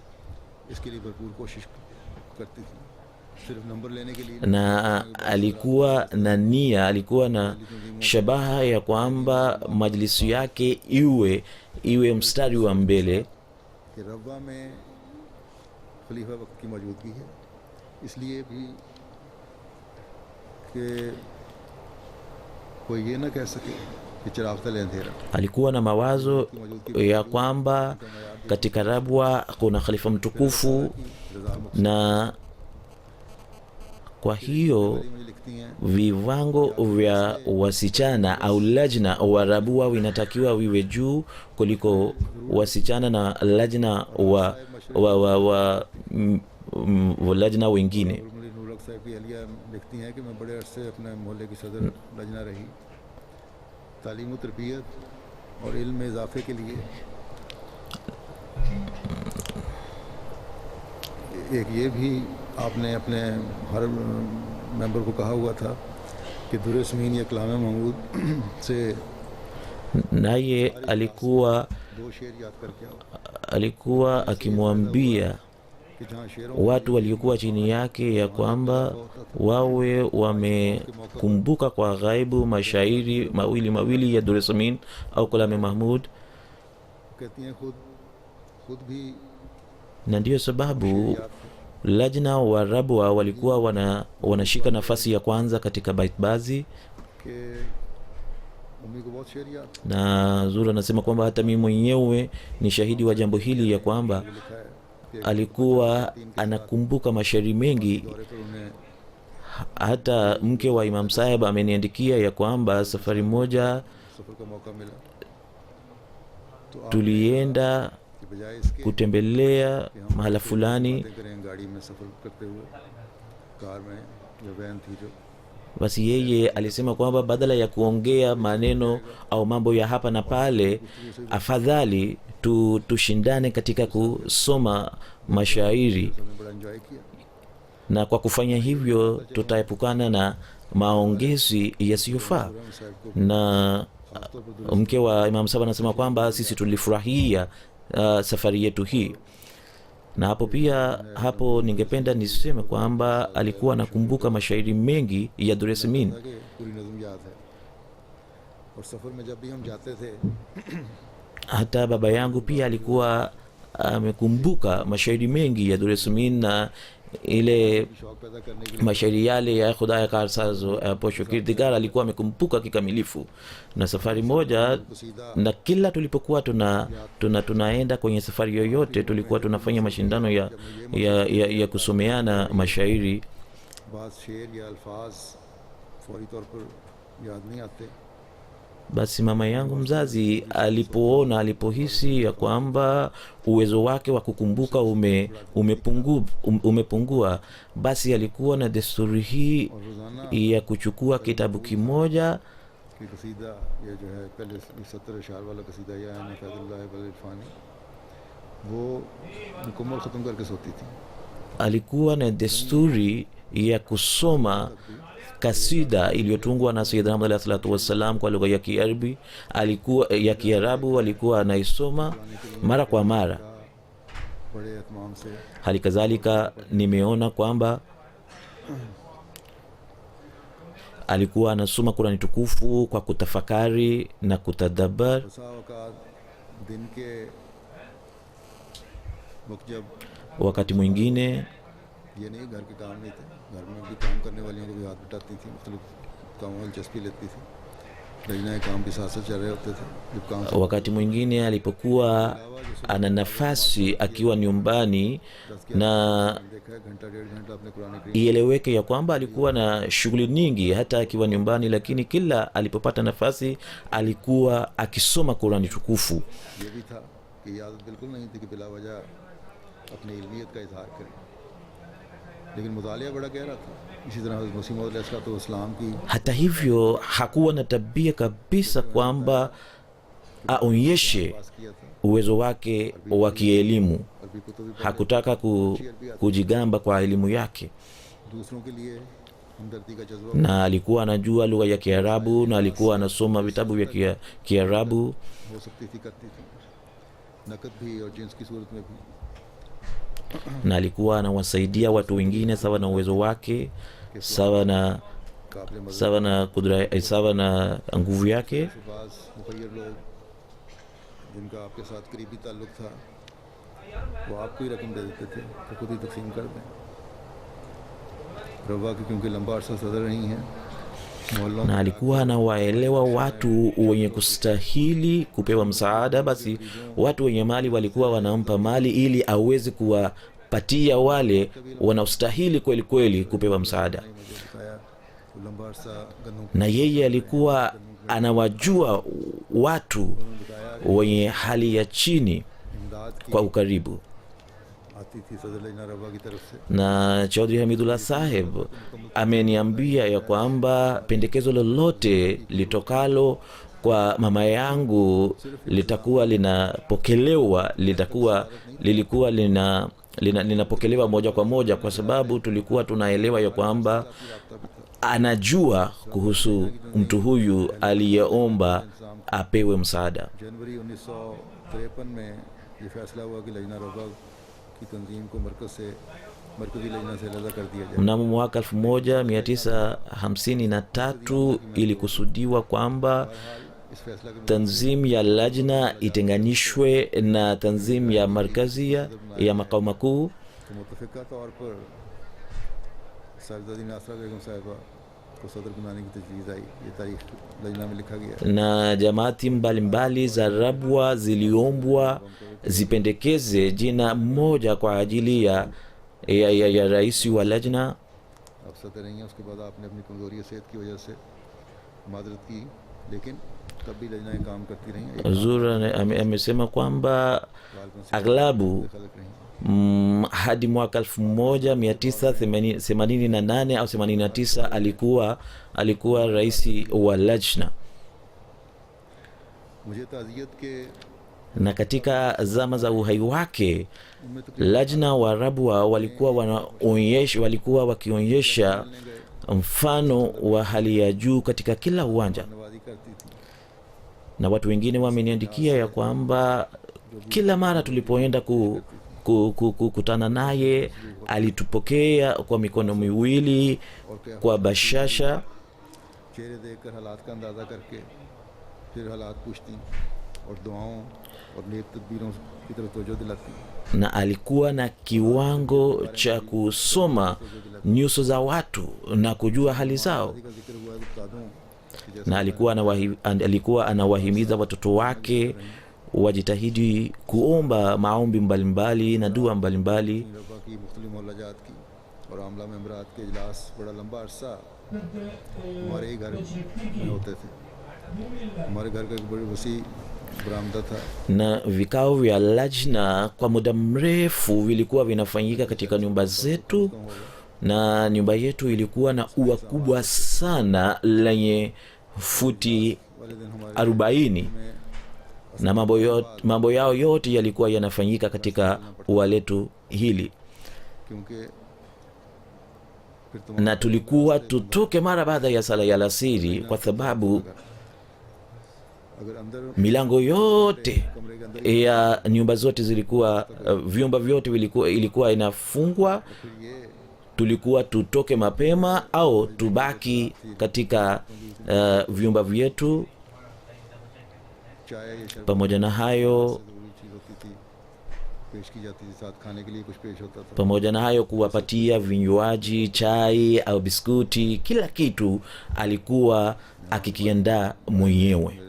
na alikuwa na nia, alikuwa na shabaha ya kwamba majlisi yake iwe mstari wa mbele. Alikuwa na mawazo ya kwamba katika Rabwa kuna khalifa mtukufu, na kwa hiyo viwango vya wasichana au lajna wa Rabwa vinatakiwa viwe juu kuliko wasichana na lajna wa lajna wengine. तालीम तरबियत और इल्म में इजाफे के लिए एक ये भी आपने अपने हर मेंबर को कहा हुआ था कि दुरे समीन या कलाम महमूद से naye alikuwa akimwambia watu waliokuwa chini yake ya kwamba wawe wamekumbuka kwa ghaibu mashairi mawili ya Dure Samin au Kalame Mahmud. Na ndiyo sababu lajna wa Rabwa walikuwa wanashika nafasi ya kwanza katika baitbazi. Na Zura anasema kwamba hata mimi mwenyewe ni shahidi wa jambo hili, ya kwamba alikuwa anakumbuka mashairi mengi. Hata mke wa Imam Sahib ameniandikia ya kwamba safari moja tulienda kutembelea mahala fulani, basi yeye alisema kwamba badala ya kuongea maneno au mambo ya hapa na pale, afadhali tushindane katika kusoma mashairi, na kwa kufanya hivyo tutaepukana na maongezi yasiyofaa. Na mke wa Imam Saba anasema kwamba sisi tulifurahia safari yetu hii. Na hapo ningependa niseme kwamba alikuwa anakumbuka mashairi mengi ya Dure Samin. Hata baba yangu pia alikuwa amekumbuka mashairi mengi ya Dure Samin, na ile शौक पैदा करने के लिए mashairi yale ya khudaya karsazo posho kirdigar alikuwa amekumbuka kikamilifu. Na safari moja, कसीदा na kila tulipokuwa tunaenda kwenye safari yoyote tulikuwa tunafanya mashindano ya kusomeana mashairi. बाज शेर या अल्फाज फौरी तौर पर याद नहीं आते, Basi mama yangu mzazi alipohisi ya kwamba uwezo wake wa kukumbuka umepungua, basi alikuwa na desturi hii और रोज़ाना ya kuchukua kitabu kimoja कि कसीदा ये जो है पहले 70 अशार वाला कसीदा या फैज़ुल्लाह वल इरफानी वो मुकम्मल ख़त्म करके सोती थी। alikuwa na desturi ya kusoma kasida iliyotungwa na Sayyidina Muhammad alayhi salatu wassalam kwa lugha ya Kiarabu. Alikuwa anaisoma mara kwa mara. बड़े एहतमाम से Hali kadhalika nimeona kwamba alikuwa anasoma Qur'ani tukufu kwa kutafakari na kutadabbar. बसा औकात दिन के वक्त जब Wakati mwingine ये नहीं घर के काम नहीं थे, घर में भी काम करने वालियों को भी हाथ बटाती थी, मुख्तलिफ कामों में दिलचस्पी लेती थी, लजना काम भी साथ साथ चल रहे होते थे। जब काम से wakati mwingine alipokuwa ana nafasi akiwa nyumbani, na देखा है घंटा डेढ़ घंटा अपने कुरान करीम ieleweke ya kwamba alikuwa na shughuli nyingi hata akiwa nyumbani, lakini kila alipopata nafasi alikuwa akisoma Qur'ani tukufu. ये भी था कि ये आदत बिल्कुल नहीं थी कि बिला वजह अपनी इल्मियत का इजहार करें, लेकिन मुतालिया बड़ा गहरा था। इसी तरह हज़रत मसीह मौद अलैहिस्सलाम की Hata hivyo hakuwa na tabia kabisa kwamba aonyeshe पास किया था, uwezo wake wa kielimu. अरबी कुतुब भी पढ़े, Hakutaka kujigamba kwa elimu yake, दूसरों के लिए हमदर्दी का जज्बा na alikuwa anajua lugha ya Kiarabu na alikuwa anasoma vitabu vya Kiarabu, हो सकती थी, करती थी, नकद भी और जिन्स की सूरत में भी। na alikuwa anawasaidia watu wengine sawa na uwezo wake, sawa na काबिल मदद sawa na kudra, sawa na nguvu yake. से बाज़ मुखय्यर लोग जिनका आपके साथ करीबी ताल्लुक़ था वो आपको ही रकम दे देते थे तो खुद ही तकसीम कर दें। रवा की क्योंकि लंबा अरसा सदर रही हैं, मोहल्लों Na alikuwa anawaelewa watu wenye kustahili kupewa msaada, basi watu wenye mali walikuwa wanampa mali ili aweze kuwapatia wale wanaostahili kweli kweli kupewa msaada. में मुझे बताया वो लंबा अरसा गन्नों Na yeye alikuwa anawajua watu wenye hali ya chini इमदाद की kwa ukaribu. आती थी सदर लजना रवा की तरफ से। Na Chaudhry Hamidullah Saheb ameniambia ya kwamba pendekezo lolote litokalo kwa mama yangu litakuwa linapokelewa, lilikuwa linapokelewa moja kwa moja, kwa sababu tulikuwa tunaelewa ya kwamba anajua kuhusu mtu huyu aliyeomba apewe msaada. जनवरी 1953 में ये फैसला हुआ कि लजना रवा की तंजीम को मरकज़ी लजना से अलग कर दिया जाए। Mnamo mwaka 1953 ilikusudiwa kwamba इस फैसला के tanzim ya lajna itenganishwe na tanzim ya markazia ya makao makuu, तो मुतफ़िका तौर पर साहिबजादी नासरा बेगम साहिबा को सदर बनाने की तजवीज़ आई। ये तारीख लजना में लिखा गया। na jamaati mbalimbali za Rabwa ziliombwa zipendekeze jina moja kwa ajili ya rais wa lajna. अब सदर रही हैं, उसके बाद आपने अपनी कमज़ोरी सेहत की वजह से मादरत की, लेकिन तब भी लजनाएँ काम करती रहीं। Zura amesema kwamba aghlabu खलक रहीं। hadi mwaka 1988 au 89 alikuwa rais wa lajna. मुझे ताज़ियत के Na katika zama za uhai wake उनमें तकरीबन lajna wa Rabwa walikuwa wakionyesha mfano wa hali ya juu katika kila uwanja, नवाजी करती थी। na watu wengine wameniandikia ya kwamba kila mara tulipoenda kukutana naye alitupokea kwa mikono miwili, और क्या kwa bashasha, चेहरे देखकर हालात का अंदाज़ा करके फिर हालात पूछती और दुआओं और नेक तदबीरों की तरफ तवज्जो दिलाती। na alikuwa na kiwango cha kusoma nyuso za watu na kujua hali zao, na alikuwa anawahimiza watoto wake wajitahidi kuomba maombi mbalimbali na dua mbalimbali. Na vikao vya lajna kwa muda mrefu vilikuwa vinafanyika katika nyumba zetu, na nyumba yetu ilikuwa na ua kubwa sana lenye futi 40, na mambo yao yote yalikuwa yanafanyika katika ua letu hili, na tulikuwa tutoke mara baada ya sala ya alasiri, kwa sababu milango yote ya nyumba zote zilikuwa, vyumba vyote ilikuwa inafungwa. Tulikuwa tutoke mapema au tubaki katika vyumba vyetu. Pamoja na hayo kuwapatia vinywaji, chai au biskuti, kila kitu alikuwa akikiandaa mwenyewe.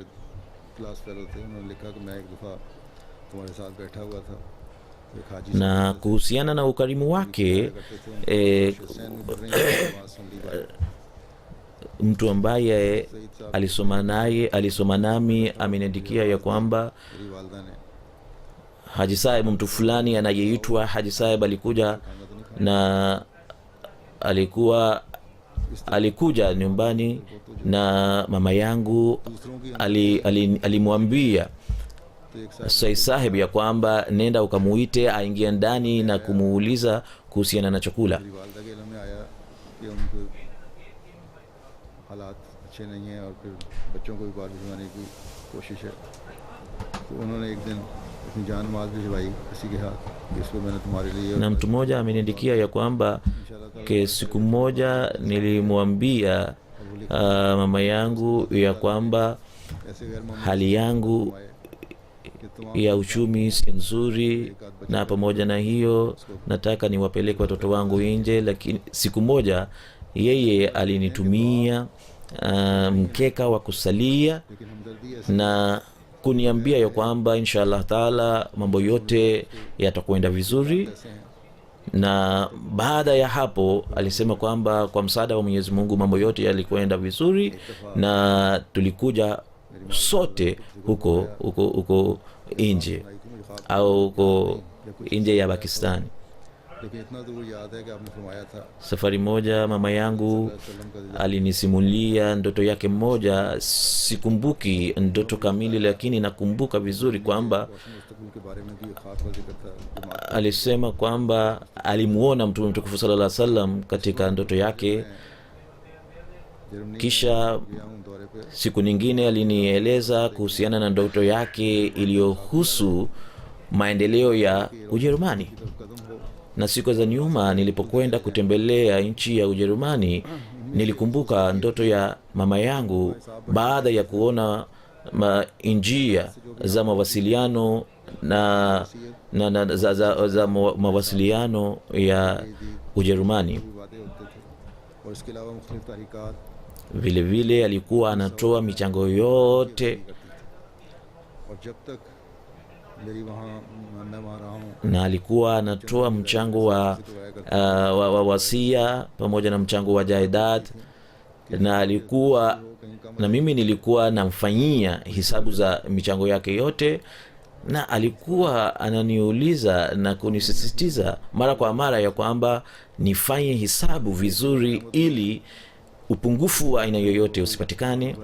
Na kuhusiana na ukarimu wake, mtu ambaye alisoma nami ameniandikia ya kwamba Haji Saib, mtu fulani anayeitwa Haji Saib, alikuja na alikuja nyumbani, na mama yangu alimwambia Said Sahib ya kwamba nenda ukamuite aingie ndani na kumuuliza kuhusiana na chakula. Na mtu mmoja ameniandikia ya kwamba siku moja nilimwambia mama yangu ya kwamba hali yangu ya uchumi si nzuri, na pamoja na hiyo nataka niwapeleke watoto wangu nje. Lakini siku moja yeye alinitumia mkeka wa kusalia na kuniambia ya kwamba inshallah taala mambo yote yatakwenda vizuri. Na baada ya hapo alisema kwamba kwa msaada wa Mwenyezi Mungu mambo yote yalikwenda vizuri, na tulikuja sote huko nje au huko nje ya Pakistani. Safari moja mama yangu alinisimulia ndoto yake moja. Sikumbuki ndoto kamili, lakini nakumbuka vizuri kwamba alisema kwamba alimuona Mtume mtukufu sallallahu alaihi wasallam katika ndoto yake. Kisha siku nyingine alinieleza kuhusiana na ndoto yake iliyohusu maendeleo ya Ujerumani. Na siku za nyuma nilipokwenda kutembelea nchi ya Ujerumani, nilikumbuka ndoto ya mama yangu baada ya kuona njia za mawasiliano za mawasiliano ya Ujerumani. Vile vile alikuwa anatoa michango yote, na alikuwa anatoa mchango wa wasia pamoja na mchango wa jaidad, na mimi nilikuwa namfanyia hisabu za michango yake yote, na alikuwa ananiuliza na kunisisitiza mara kwa mara ya kwamba nifanye hisabu vizuri ili upungufu wa aina yoyote usipatikane.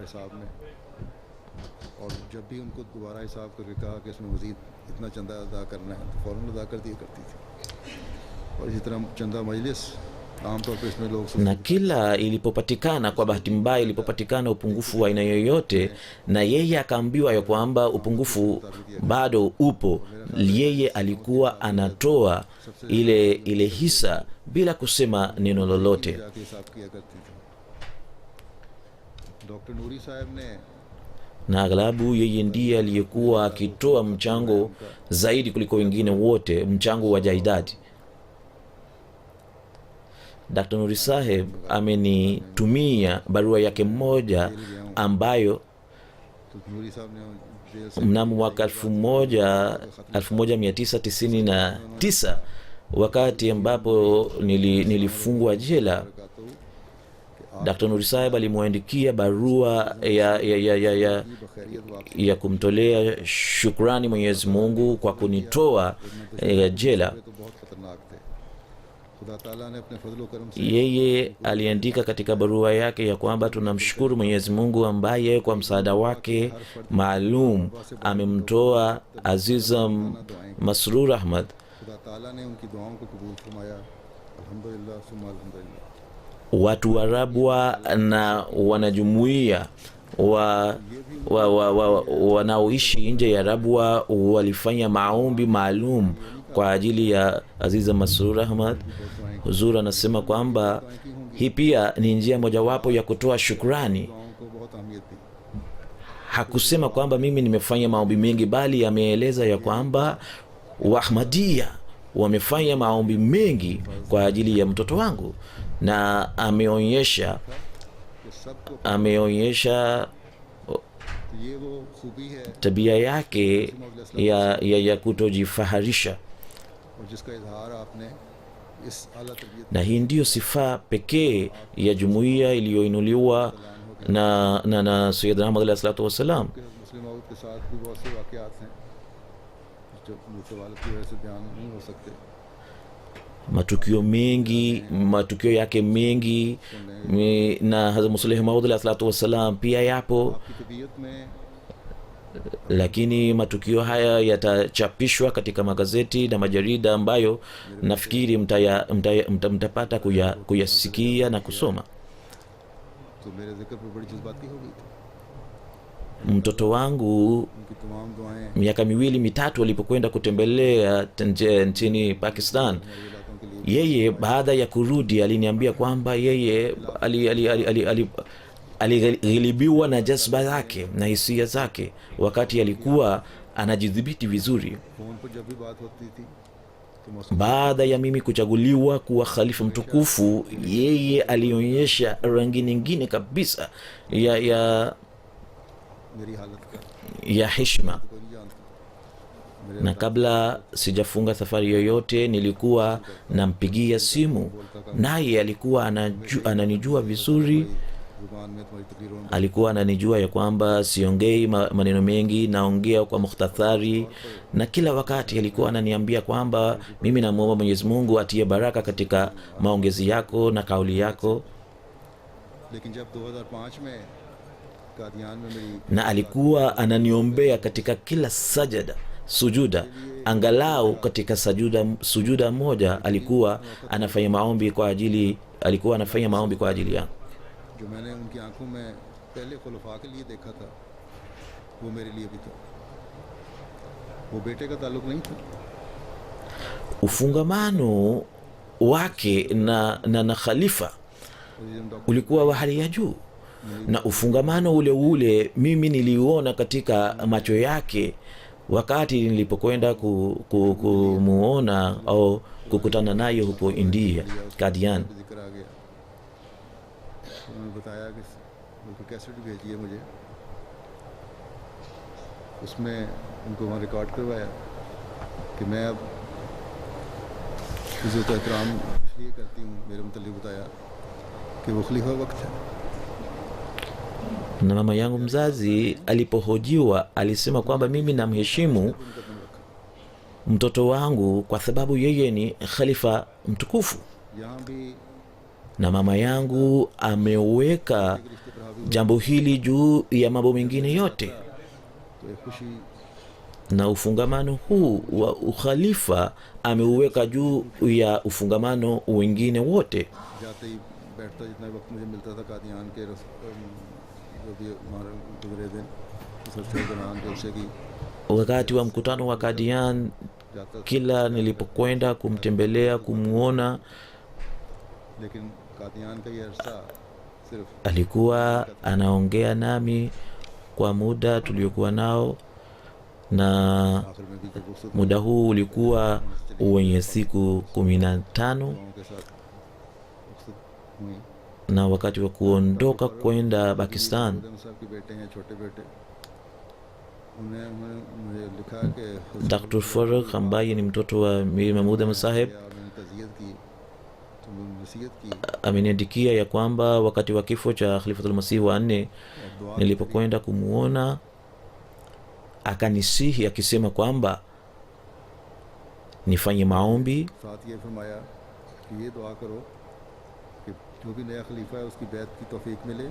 Na kila ilipopatikana, kwa bahati mbaya, ilipopatikana upungufu wa aina yoyote na yeye akaambiwa ya kwamba upungufu bado upo, yeye alikuwa anatoa ile hisa bila kusema neno na aghlabu yeye ndiye aliyekuwa akitoa mchango zaidi kuliko wengine wote, mchango wa jaidadi. Dr. Nuri Saheb amenitumia barua yake mmoja ambayo mnamo mwaka 1999 wakati ambapo nilifungwa jela, Dr. Nuri Saheb alimwandikia barua ya kumtolea shukrani Mwenyezi Mungu kwa kunitoa jela. Yeye aliandika katika barua yake ya kwamba tunamshukuru Mwenyezi Mungu ambaye kwa msaada wake maalum amemtoa Azizam Masrur Ahmad. Watu wa Rabwa na wanajumuia wanaoishi nje ya Rabwa walifanya maombi maalum kwa ajili ya Aziza Masrur Ahmad. Huzur anasema kwamba hii pia ni njia mojawapo ya kutoa shukrani. Hakusema kwamba mimi nimefanya maombi mengi, bali ameeleza ya kwamba Wahmadia wamefanya maombi mengi kwa ajili ya mtoto wangu, na ameonyesha tabia yake ya kutojifaharisha, na hii ndiyo sifa pekee ya jumuiya iliyoinuliwa na Sayyidina Ahmad alayhi salatu wassalam. Matukio yake mengi na Hazrat Musleh Maud alayhi salatu wassalam pia yapo, lakini matukio haya yatachapishwa katika magazeti na majarida ambayo nafikiri mtapata kuyasikia na kusoma. Mtoto wangu miaka 2-3 alipokwenda kutembelea nchini Pakistan, yeye baada ya kurudi aliniambia kwamba yeye alighilibiwa na jazba zake na hisia zake wakati alikuwa anajidhibiti vizuri. Baada ya mimi kuchaguliwa kuwa khalifa mtukufu, yeye alionyesha rangi nyingine kabisa ya heshima, na kabla sijafunga safari yoyote nilikuwa nampigia simu, naye alikuwa ananijua vizuri. Alikuwa ananijua ya kwamba siongei maneno mengi, naongea kwa mukhtasari, na kila wakati alikuwa ananiambia kwamba mimi namuomba Mwenyezi Mungu atie baraka katika maongezi yako na kauli yako. Na alikuwa ananiombea katika kila sujuda, angalau katika sujuda moja alikuwa anafanya maombi kwa ajili yangu. जो मैंने उनकी आंखों में पहले खुलफा के लिए देखा था, वो मेरे लिए भी था। वो बेटे का ताल्लुक नहीं था। Ufungamano wake na khalifa ulikuwa wa hali ya juu, na ufungamano ule mimi niliuona katika macho yake wakati nilipokwenda kumuona au kukutana naye huko India, Qadian. बताया कि उनको कैसेट भेजी है मुझे, उसमें उनको वहाँ रिकॉर्ड करवाया कि मैं अब इज़्ज़त एहतराम इसलिए करती हूँ, मेरे मुतल्लिक़ बताया कि वो खलीफा वक्त है. Na mama yangu mzazi alipohojiwa alisema kwamba mimi namheshimu mtoto wangu kwa sababu yeye ni khalifa mtukufu, na mama yangu ameweka jambo hili juu ya mambo mengine yote, na ufungamano huu wa ukhalifa ameuweka juu ya ufungamano wengine wote. Wakati wa mkutano wa Qadian, kila nilipokwenda kumtembelea, kumuona, alikuwa anaongea nami kwa muda tuliokuwa nao, na आखिर में भी जब रुखसत muda huu ulikuwa wenye siku 15, गाँव के साथ रुखसत हुई। na wakati wa kuondoka kwenda Pakistan, उदम साहब के बेटे हैं, छोटे बेटे, उन्हें मुझे लिखा कि Dr. Faragh ambaye ni mtoto wa Mir Mahmud Ahmad Saheb मैंने तज़ियत की तो नसीहत की ameniandikia ya kwamba wakati wa kifo cha Khalifatul Masih wa 4 और दुआ nilipokwenda kumuona akanisihi akisema kwamba nifanye maombi साथ ये फरमाया कि ये दुआ करो कि जो भी नया खलीफा है उसकी बैत की तौफीक मिले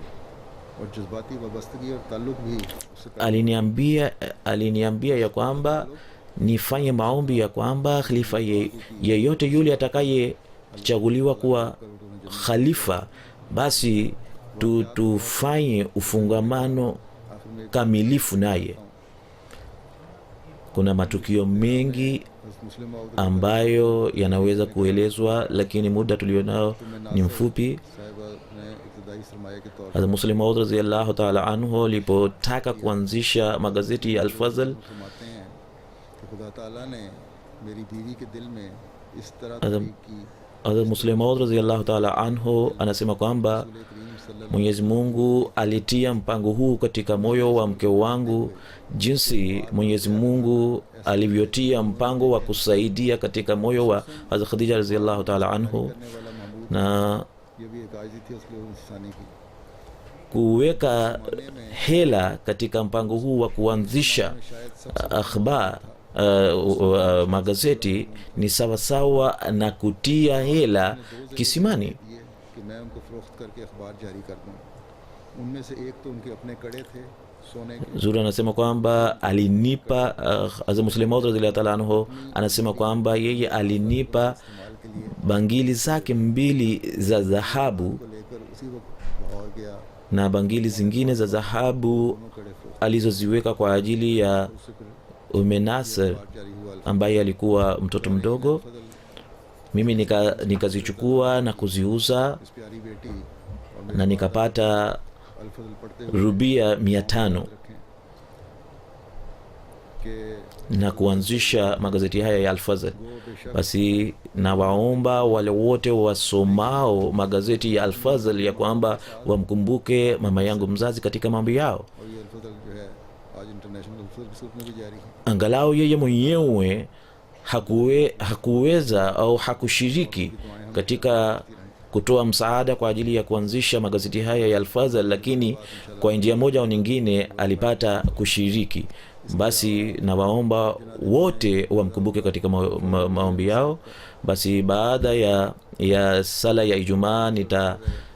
और जज्बाती वाबस्तगी और ताल्लुक भी उससे aliniambia ya kwamba nifanye maombi ya kwamba khalifa yeyote yule atakayechaguliwa kuwa khalifa, basi tufanye ufungamano आखिर में kamilifu naye. Kuna matukio mengi मुस्लिम माउद ambayo yanaweza kuelezwa, lakini muda tulionao ni mfupi. साहिबा ने इब्तदाई सरमाया के तौर Hazrat Muslim Maud radhiyallahu ta'ala anhu alipotaka kuanzisha magazeti ya Al-Fazl, फरमाते हैं कि खुदा ताला ने मेरी बीवी के दिल में इस तरह Hazrat तहरीक की Hazrat Muslim Maud radhiyallahu ta'ala anhu anasema kwamba रसूल करीम सल्लल्लाहु Mwenyezi Mungu alitia mpango huu katika moyo wa mke wangu, jinsi Mwenyezi Mungu alivyotia mpango wa kusaidia katika moyo wa Hazrat Khadija radhiyallahu ta'ala anhu, करने वाला महमूद na ये भी एक आयजी थी उसके इंसानी की kuweka hela katika mpango huu wa kuanzisha शायद सब akhbar magazeti ni sawasawa na kutia hela kisimani. दिए कि मैं उनको फरोख्त करके अखबार जारी कर दूं। उनमें से एक तो उनके अपने कड़े थे सोने के Zuri anasema kwamba alinipa Hazrat Muslim Maud radhiyallahu ta'ala anhu anasema kwamba yeye alinipa इस्तेमाल के लिए bangili zake 2 za dhahabu को लेकर उसी वक्त लाहौर गया। na bangili zingine za dhahabu दोनों कड़े फरोख्त alizoziweka kwa ajili ya उससे फिर Umme Nasser अखबार जारी हुआ। ambaye alikuwa mtoto mdogo. फजल Mimi nikazichukua na kuziuza इस प्यारी बेटी और na nikapata अलफजल पढ़ते हुए rubia 500 रखें कि na kuanzisha magazeti haya ya Al-Fazl. वो बेशक Basi nawaomba wale wote wasomao magazeti ya Al-Fazl ya kwamba wamkumbuke mama yangu mzazi katika mambo yao, और ये अलफजल जो है आज इंटरनेशनल अलफजल की सूरत में भी जारी है। angalau yeye mwenyewe hakuweza au hakushiriki katika kutoa msaada kwa ajili ya kuanzisha magazeti haya ya Al-Fazl, lakini kwa njia moja au nyingine alipata kushiriki. Basi nawaomba wote wamkumbuke katika maombi yao. Basi baada ya sala ya Ijumaa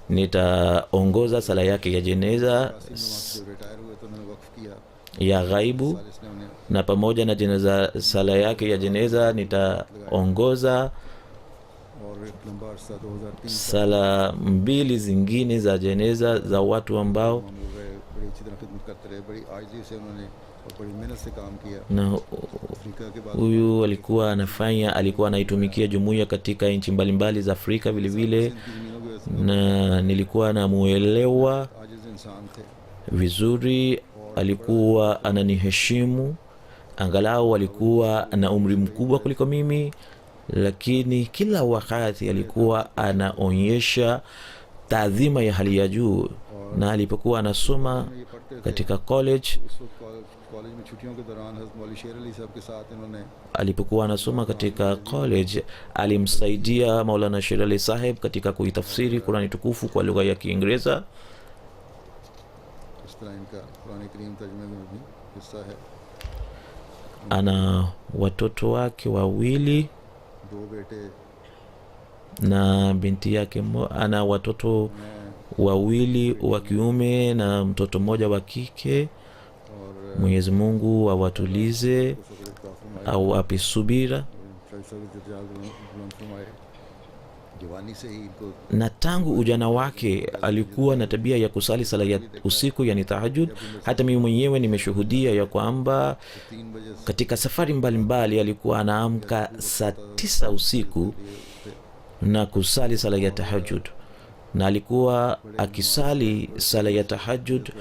nitaongoza sala yake ya jeneza जो रिटायर हुए तो उन्होंने वक्फ किया। ya ghaibu, इसने उन्हें na pamoja na jeneza sala yake ya jeneza nitaongoza और एक लंबा अरसा 2003 sala 2 zingine za jeneza za watu ambao मामूल रहे, बड़ी अच्छी तरह खिदमत करते रहे, बड़ी आजिज़ी से उन्होंने और बड़ी मेहनत से काम किया। na अफ्रीका के बाद huyu alikuwa anaitumikia jumuiya katika nchi mbalimbali za Afrika vile vile, इनकी ज़मीनों की वजह से na nilikuwa namuelewa आजिज़ इंसान थे। vizuri, alikuwa ananiheshimu, angalau alikuwa na umri mkubwa kuliko mimi, lakini kila wakati alikuwa anaonyesha taadhima ya hali ya juu. Na alipokuwa anasoma ये पढ़ते थे katika college, उस वक्त कॉलेज में छुट्टियों के दौरान हज़रत मौलवी शेर अली साहब के साथ इन्होंने alipokuwa anasoma katika college alimsaidia Maulana Sher Ali Saheb katika kuitafsiri Qurani tukufu kwa lugha ya Kiingereza. इस तरह इनका कुरान करीम तर्जुमे में भी हिस्सा है। Ana watoto wake wawili दो बेटे na binti yake ana watoto मैं wawili wa kiume na mtoto mmoja wa kike. और Mwenyezi Mungu awatulize सब्र का फरमाए au ape subira. बुलंद फरमाए। जवानी से ही इनको Na tangu ujana wake alikuwa na tabia ya kusali sala ya usiku, yani tahajjud. Hata mimi mwenyewe nimeshuhudia ya kwamba 3 बजे से katika safari mbalimbali alikuwa anaamka saa 9 usiku na kusali sala ya tahajjud. na alikuwa akisali sala ya tahajjud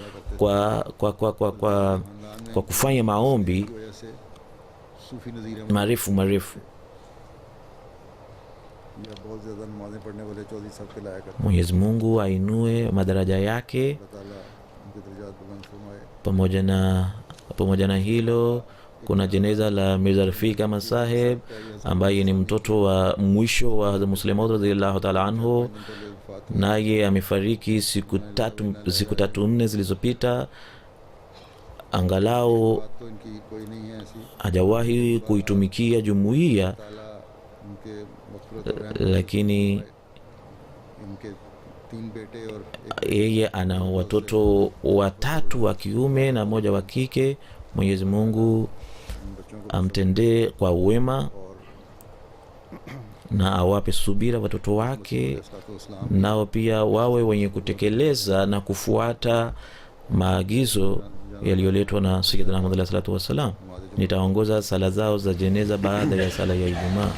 kwa kufanya maombi सूफी नज़ीर marefu marefu. या बहुत ज़्यादा नमाज़ें पढ़ने वाले चौधरी साहब के लायक है। Mwenyezi Mungu ainue madaraja yake. अल्लाह ताला उनके दर्जात बुलंद फरमाए। Pamoja na hilo, kuna jeneza la Mirza Rafiq Ahmad Saheb ambaye ni mtoto wa mwisho wa Hazrat Musleh Maud radhiyallahu ta'ala anhu, naye amefariki siku tatu nne zilizopita. Angalau बात तो इनकी कोई नहीं है ऐसी। hajawahi kuitumikia jumuiya, ताला उनके मग़फ़िरत और रहमत lakini इनके 3 बेटे और yeye ana watoto watatu wa kiume na mmoja wa kike. Mwenyezi Mungu amtendee kwa wema na awape subira watoto wake, nao pia wawe wenye kutekeleza na kufuata maagizo yaliyoletwa na Sayyidina Muhammad alayhi salatu wassalam. Nitaongoza sala zao za jeneza baada ya sala ya Ijumaa.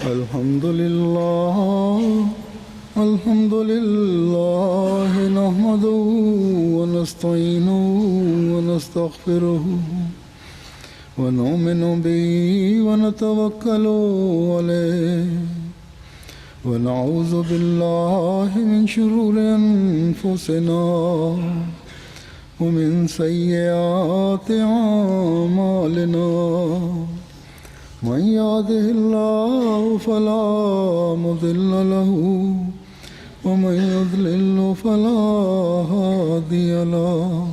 Alhamdulillah nahmaduhu wa nasta'inuhu wa nastaghfiruhu wa nu'minu bihi wa natawakkalu alayhi wa na'udhu billahi min shururi anfusina wa min sayyiati a'malina. من يهده الله فلا مضل له ومن يضلل فلا هادي له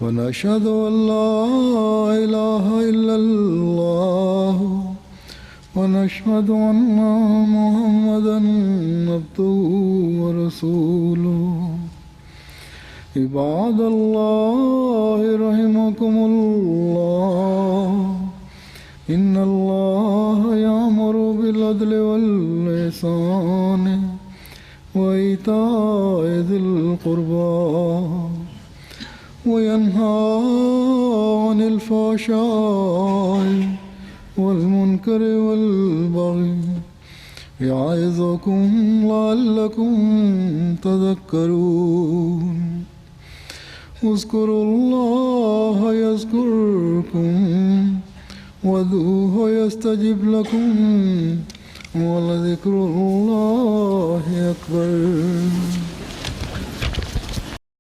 ونشهد أن لا إله إلا الله ونشهد أن محمدا عبده ورسوله. عباد الله رحمكم الله إن الله يأمر بالعدل والإحسان وإيتاء ذي القربى وينهى عن الفحشاء والمنكر والبغي يعظكم لعلكم تذكرون. اذكروا الله يذكركم وادعوه يستجب لكم ولذكر الله أكبر.